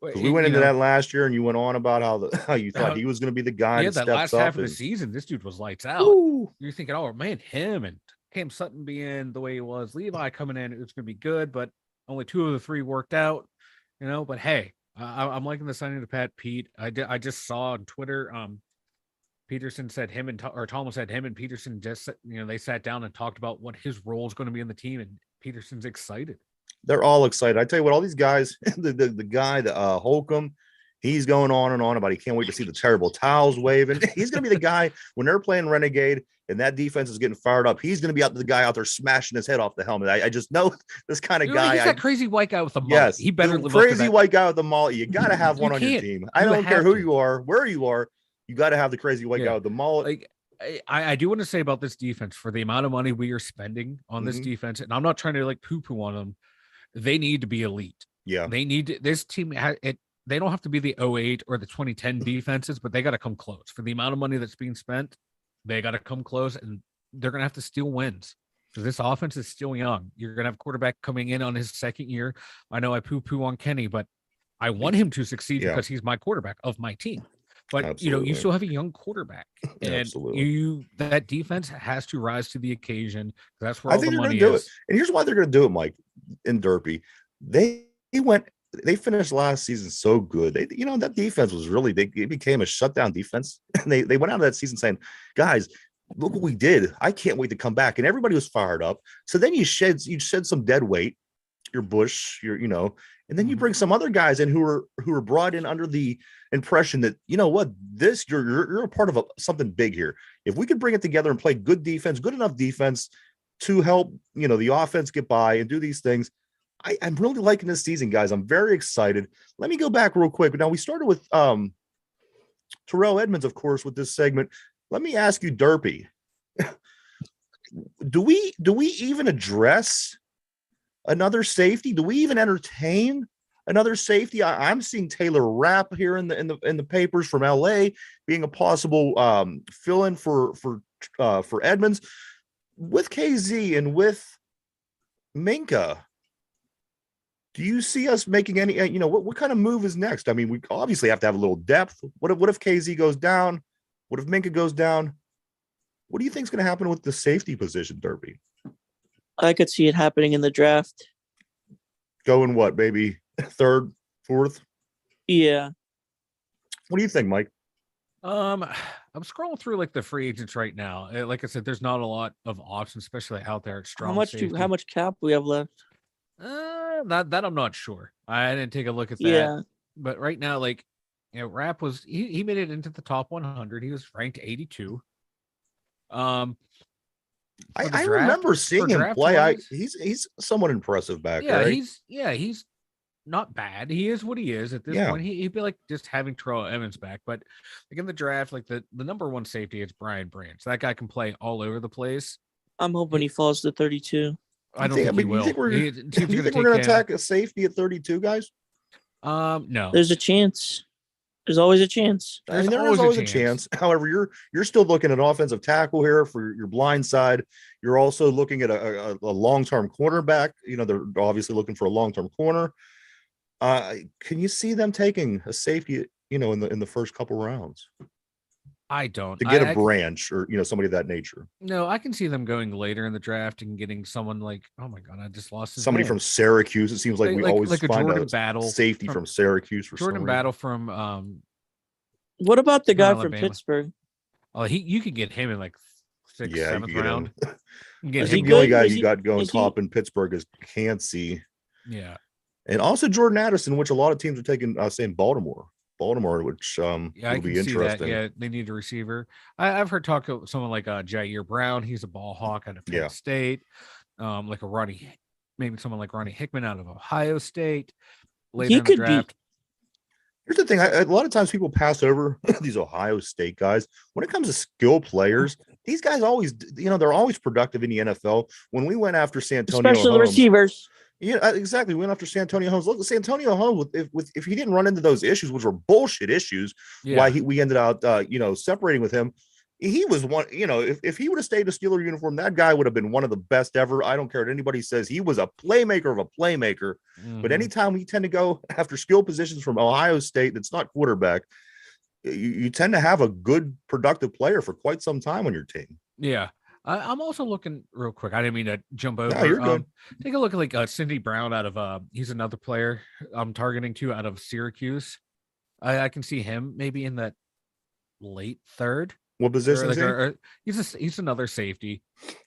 We went into that last year, and you went on about how you thought he was going to be the guy. Yeah, that last half of the season, this dude was lights out. Ooh. You're thinking, oh man, him and Cam Sutton being the way he was, Levi coming in, it was going to be good, but only 2 of the 3 worked out. But hey, I'm liking the signing of Pat Pete. I just saw on Twitter. Peterson said Tomlin said him and Peterson just, they sat down and talked about what his role is going to be in the team, and Peterson's excited. They're all excited. I tell you what, all these guys, the guy, Holcomb, he's going on and on about he can't wait to see the terrible towels waving. He's going to be the guy when they're playing Renegade and that defense is getting fired up. He's going to be the guy out there smashing his head off the helmet. I just know this kind of guy. He's that crazy white guy with the mullet. Yes, he better live crazy white guy with the mullet. You got to have one on your team. I don't care who you are, where you are. You got to have the crazy white guy with the mullet. Like, I do want to say about this defense, for the amount of money we are spending on this defense, and I'm not trying to poo-poo on them, they need to be elite. Yeah. They need this team. They don't have to be the 08 or the 2010 defenses, but they got to come close. For the amount of money that's being spent, they got to come close, and they're going to have to steal wins. Because this offense is still young. You're going to have a quarterback coming in on his second year. I know I poo-poo on Kenny, but I want him to succeed because he's my quarterback of my team. But you still have a young quarterback, and that defense has to rise to the occasion. That's where all the money is. And here's why they're going to do it, Mike and Derpy. They finished last season so good. That defense was it became a shutdown defense. And they went out of that season saying, guys, look what we did. I can't wait to come back. And everybody was fired up. So then you shed some dead weight, your Bush, and then you bring some other guys in who are brought in under the impression that, you're a part of something big here. If we could bring it together and play good enough defense to help, the offense get by and do these things, I'm really liking this season, guys. I'm very excited. Let me go back real quick. Now we started with Terrell Edmonds, of course, with this segment. Let me ask you, Derpy, do we even address another safety? Do we even entertain another safety? I'm seeing Taylor Rapp here in the papers from LA being a possible fill-in for Edmonds with KZ and with Minka. Do you see us making any? What kind of move is next? I mean, we obviously have to have a little depth. What if KZ goes down? What if Minka goes down? What do you think is going to happen with the safety position, Derpy? I could see it happening in the draft. Going what, maybe 3rd, 4th? Yeah. What do you think, Mike? I'm scrolling through the free agents right now. Like I said, there's not a lot of options, especially out there at strong. How much cap we have left? That I'm not sure. I didn't take a look at that. Yeah. But right now, like, Rapp was he made it into the top 100. He was ranked 82. For the I draft, remember seeing him draft play. wise, He's somewhat impressive back yeah, there. he's not bad. He is what he is at this Yeah. point. He'd be like just having Terrell Evans back, but like in the draft, like the number one safety is Brian Branch. That guy can play all over the place. I'm hoping he falls to 32. I don't think he will. You think we're Teams you think we're going to attack a safety at 32, guys? No. There's a chance. There's always a chance. I mean, there is always a chance. However, you're still looking at offensive tackle here for your blind side. You're also looking at a long-term cornerback. You know, they're obviously looking for a long-term corner. Can you see them taking a safety, you know, in the first couple rounds? I don't. To get a Branch or, you know, somebody of that nature. No, I can see them going later in the draft and getting someone like, oh my God, I just lost his somebody name. from Syracuse. It seems like we always like a find Jordan a Battle safety from Syracuse. For Jordan Battle from What about the guy Alabama. from Pittsburgh? Oh, you could get him in like 6th, 7th round. I think the only guy you got going top in Pittsburgh is Cansey. Yeah. And also Jordan Addison, which a lot of teams are taking, saying Baltimore, which yeah, will be interesting. Yeah, they need a receiver. I've heard talk of someone like Jair Brown. He's a ball hawk out of Penn State. Like maybe someone like Ronnie Hickman out of Ohio State. Later in the draft. Here's the thing. A lot of times people pass over these Ohio State guys. When it comes to skill players, these guys always, you know, they're always productive in the NFL. When we went after Santonio, especially the receivers. Yeah, exactly. We went after Santonio Holmes. Look, Santonio Holmes, if he didn't run into those issues, which were bullshit issues, why we ended out, separating with him. He was one, you know, if he would have stayed in a Steeler uniform, that guy would have been one of the best ever. I don't care what anybody says. He was a playmaker of a playmaker. Mm-hmm. But anytime we tend to go after skill positions from Ohio State, that's not quarterback, you tend to have a good, productive player for quite some time on your team. Yeah. I'm also looking real quick. I didn't mean to jump over. No, you're good. Take a look at like Cindy Brown out of he's another player I'm targeting too out of Syracuse. I can see him maybe in that late third. What position is he? He's another safety.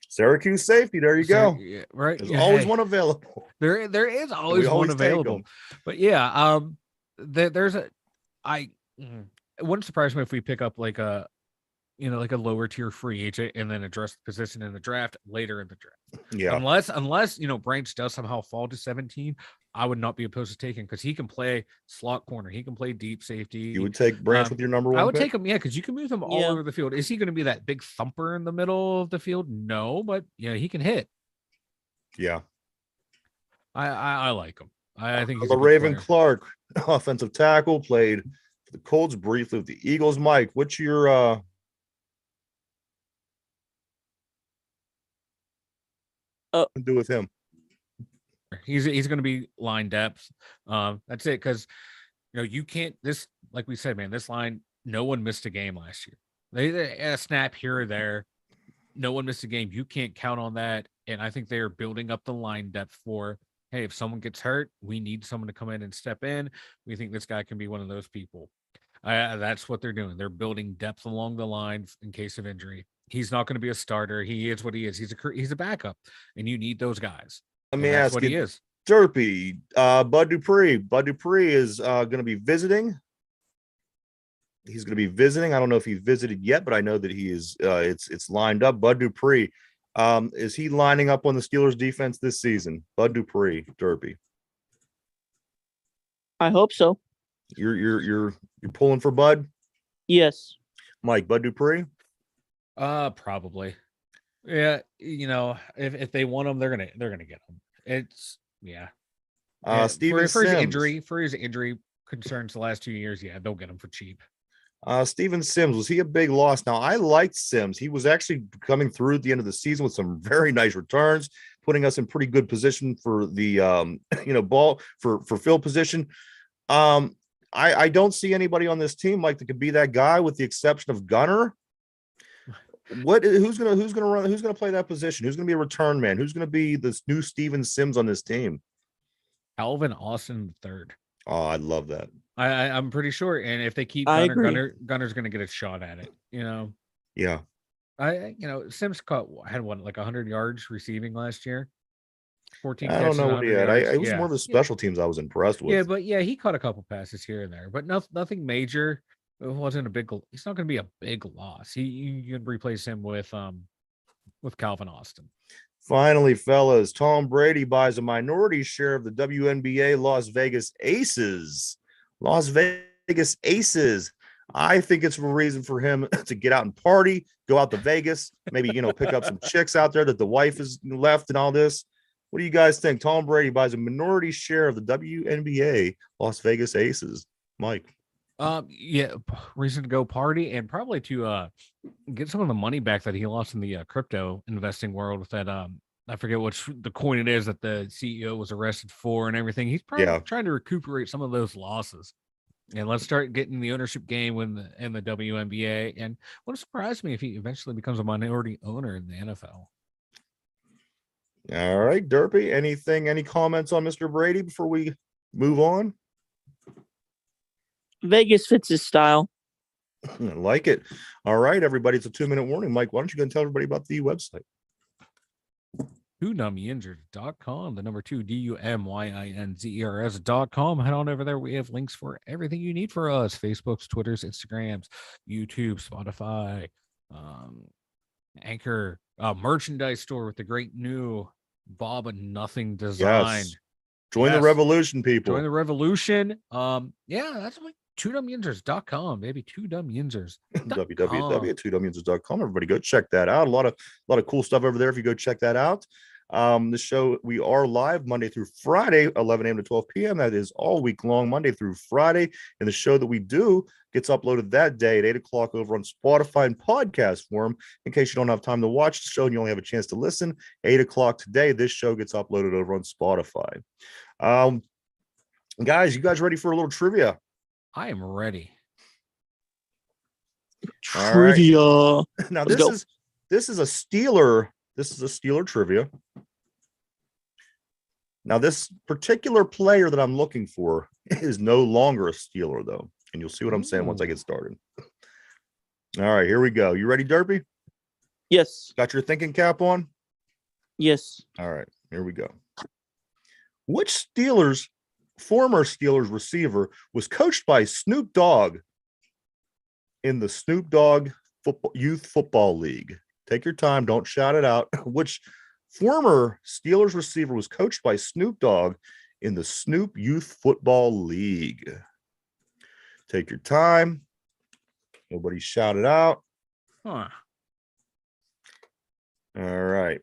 Syracuse safety. There you go. Yeah, right. There's always one available. There is always one available. But yeah, there's a it wouldn't surprise me if we pick up like a lower tier free agent and then address the position in the draft later in the draft. Yeah. Unless Branch does somehow fall to 17, I would not be opposed to taking because he can play slot corner. He can play deep safety. You would take Branch with your number one? I would take him, because you can move him all over the field. Is he going to be that big thumper in the middle of the field? No, but he can hit. Yeah. I like him. I think he's Raven Clark, offensive tackle, played for the Colts briefly with the Eagles. Mike, what's your do with him? He's going to be line depth. That's it, because you can't, this, like we said, man, this line, no one missed a game last year. They a snap here or there. No one missed a game. You can't count on that. And I think they are building up the line depth for, hey, if someone gets hurt, we need someone to come in and step in. We think this guy can be one of those people. That's what they're doing. They're building depth along the line in case of injury. He's not going to be a starter. He is what he is. He's a backup, and you need those guys. Let me ask what you, he is. Derpy, Bud Dupree. Bud Dupree is going to be visiting. He's going to be visiting. I don't know if he's visited yet, but I know that he is. It's lined up. Bud Dupree, is he lining up on the Steelers defense this season? Bud Dupree, Derpy. I hope so. You're pulling for Bud? Yes. Mike, Bud Dupree? Probably. Yeah, if they want him, they're gonna get him. It's Steven Sims. For his injury concerns the last 2 years, they'll get him for cheap. Steven Sims, was he a big loss? Now, I liked Sims. He was actually coming through at the end of the season with some very nice returns, putting us in pretty good position for the ball for field position. I don't see anybody on this team, Mike, that could be that guy with the exception of Gunner. Who's gonna play that position? Who's gonna be a return man? Who's gonna be this new Steven Sims on this team? Alvin Austin III. Oh, I love that. I'm pretty sure. And if they keep Gunner's gonna get a shot at it. Yeah. Sims had 100 yards receiving last year. 14 I don't catches, know what 100 he had. yards. It was more the special teams I was impressed with. Yeah, but he caught a couple passes here and there, but nothing major. It wasn't a big. He's not going to be a big loss. You can replace him with Calvin Austin. Finally, fellas, Tom Brady buys a minority share of the WNBA Las Vegas Aces. Las Vegas Aces. I think it's a reason for him to get out and party, go out to Vegas, maybe, pick up some chicks out there that the wife has left and all this. What do you guys think? Tom Brady buys a minority share of the WNBA Las Vegas Aces. Mike. Yeah, reason to go party and probably to get some of the money back that he lost in the crypto investing world with that I forget which the coin it is that the CEO was arrested for and everything. He's probably trying to recuperate some of those losses. And let's start getting the ownership game in the WNBA. And wouldn't surprise me if he eventually becomes a minority owner in the NFL. All right, Derpy. Any comments on Mr. Brady before we move on? Vegas fits his style. I like it. All right, everybody. It's a 2-minute warning. Mike, why don't you go and tell everybody about the website? 2dumyinjured.com, the number 2 DUMYINZERS.com. Head on over there. We have links for everything you need for us: Facebooks, Twitters, Instagrams, YouTube, Spotify, Anchor, merchandise store with the great new Bob and Nothing design. Yes. Join the revolution, people. Join the revolution. That's like 2dumyinjured.com, baby. 2dumyinjured. www.2dumyinjured.com. Everybody go check that out. A lot of cool stuff over there if you go check that out. The show, we are live Monday through Friday, 11 a.m. to 12 p.m. That is all week long, Monday through Friday. And the show that we do gets uploaded that day at 8 o'clock over on Spotify and podcast form. In case you don't have time to watch the show and you only have a chance to listen, 8 o'clock today, this show gets uploaded over on Spotify. Guys, you guys ready for a little trivia? I am ready. Trivia. Right. Now this is a Steeler. This is a Steeler trivia. Now this particular player that I'm looking for is no longer a Steeler, though, and you'll see what I'm saying once I get started. All right, here we go. You ready, Derpy? Yes. Got your thinking cap on? Yes. All right, here we go. Which former Steelers receiver was coached by Snoop Dogg in the Snoop Dogg Youth Football League? Take your time. Don't shout it out. Which former Steelers receiver was coached by Snoop Dogg in the Snoop Youth Football League? Take your time. Nobody shout it out. Huh. All right.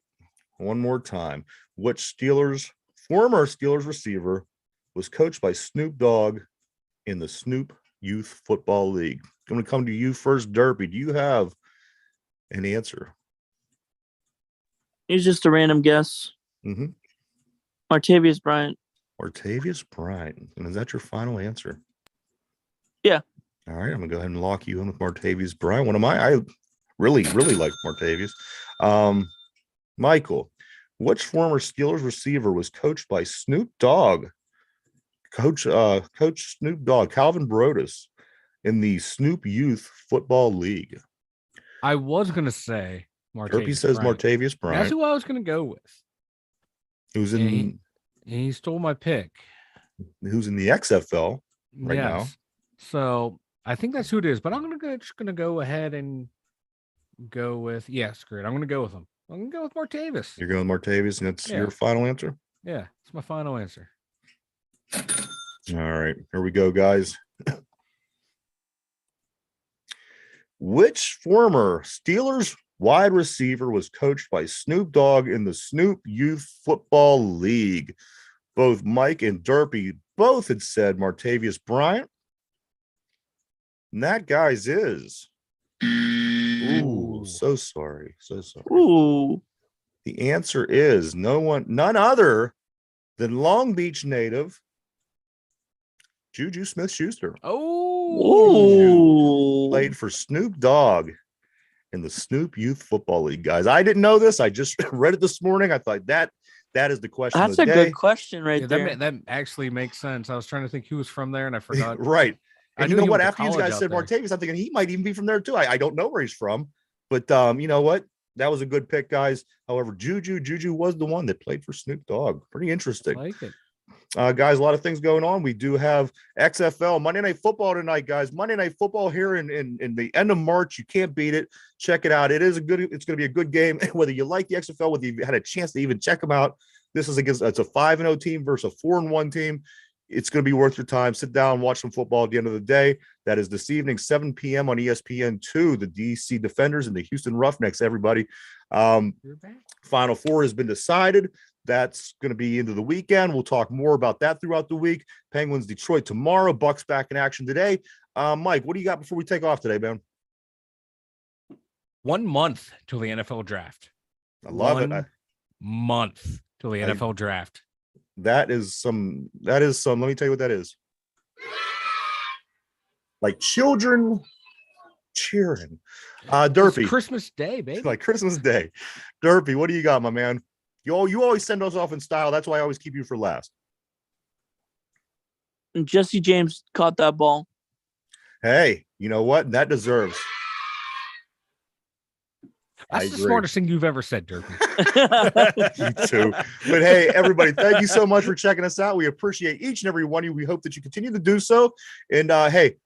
One more time. Which former Steelers receiver was coached by Snoop Dogg in the Snoop Youth Football League? I'm going to come to you first, Derpy. Do you have an answer? It's just a random guess. Mm-hmm. Martavius Bryant. Martavius Bryant. And is that your final answer? Yeah. All right. I'm going to go ahead and lock you in with Martavius Bryant. I really, really like Martavius. Michael, which former Steelers receiver was coached by Snoop Dogg? Coach Snoop Dogg, Calvin Brodus, in the Snoop Youth Football League. I was going to say Martavius Derpy says Bryant. Martavius Bryant. That's who I was going to go with. Who's in? He stole my pick. Who's in the XFL right now? So I think that's who it is. But I'm just going to go ahead and go with screw it. I'm going to go with him. I'm going to go with Martavius. You're going with Martavius, and that's your final answer? Yeah, it's my final answer. All right, here we go, guys. Which former Steelers wide receiver was coached by Snoop Dogg in the Snoop Youth Football League? Both Mike and Derpy both had said Martavius Bryant. And that guy's is. Ooh, so sorry. So sorry. Ooh. The answer is none other than Long Beach native Juju Smith-Schuster. Oh. Played for Snoop Dogg in the Snoop Youth Football League, guys. I didn't know this. I just read it this morning. I thought that is the question. That's a good question right there. That actually makes sense. I was trying to think who was from there, and I forgot. Right. And you know what? After you guys said there. Martavius, I'm thinking he might even be from there too. I don't know where he's from, but you know what? That was a good pick, guys. However, Juju was the one that played for Snoop Dogg. Pretty interesting. I like it. Guys, a lot of things going on. We do have XFL Monday Night Football tonight, guys. Monday Night Football here in the end of March. You can't beat it. Check it out. It's going to be a good game. Whether you like the XFL, whether you had a chance to even check them out, it's a 5-0 team versus a 4-1 team. It's going to be worth your time. Sit down, watch some football at the end of the day. That is this evening, 7 p.m. on ESPN2, the DC Defenders and the Houston Roughnecks, everybody. Final Four has been decided. That's going to be into the weekend. We'll talk more about that throughout the week. Penguins, Detroit tomorrow. Bucks back in action today. Mike, what do you got before we take off today, man? 1 month till the NFL draft. I love it. 1 month till the NFL draft. That is some, let me tell you what that is. Like children cheering. Derpy. It's Christmas Day, baby. Like Christmas Day. Derpy, what do you got, my man? You always send us off in style. That's why I always keep you for last. And Jesse James caught that ball. Hey, you know what? That deserves. That's the smartest thing you've ever said, Derpy. You too. But hey, everybody, thank you so much for checking us out. We appreciate each and every one of you. We hope that you continue to do so. And hey,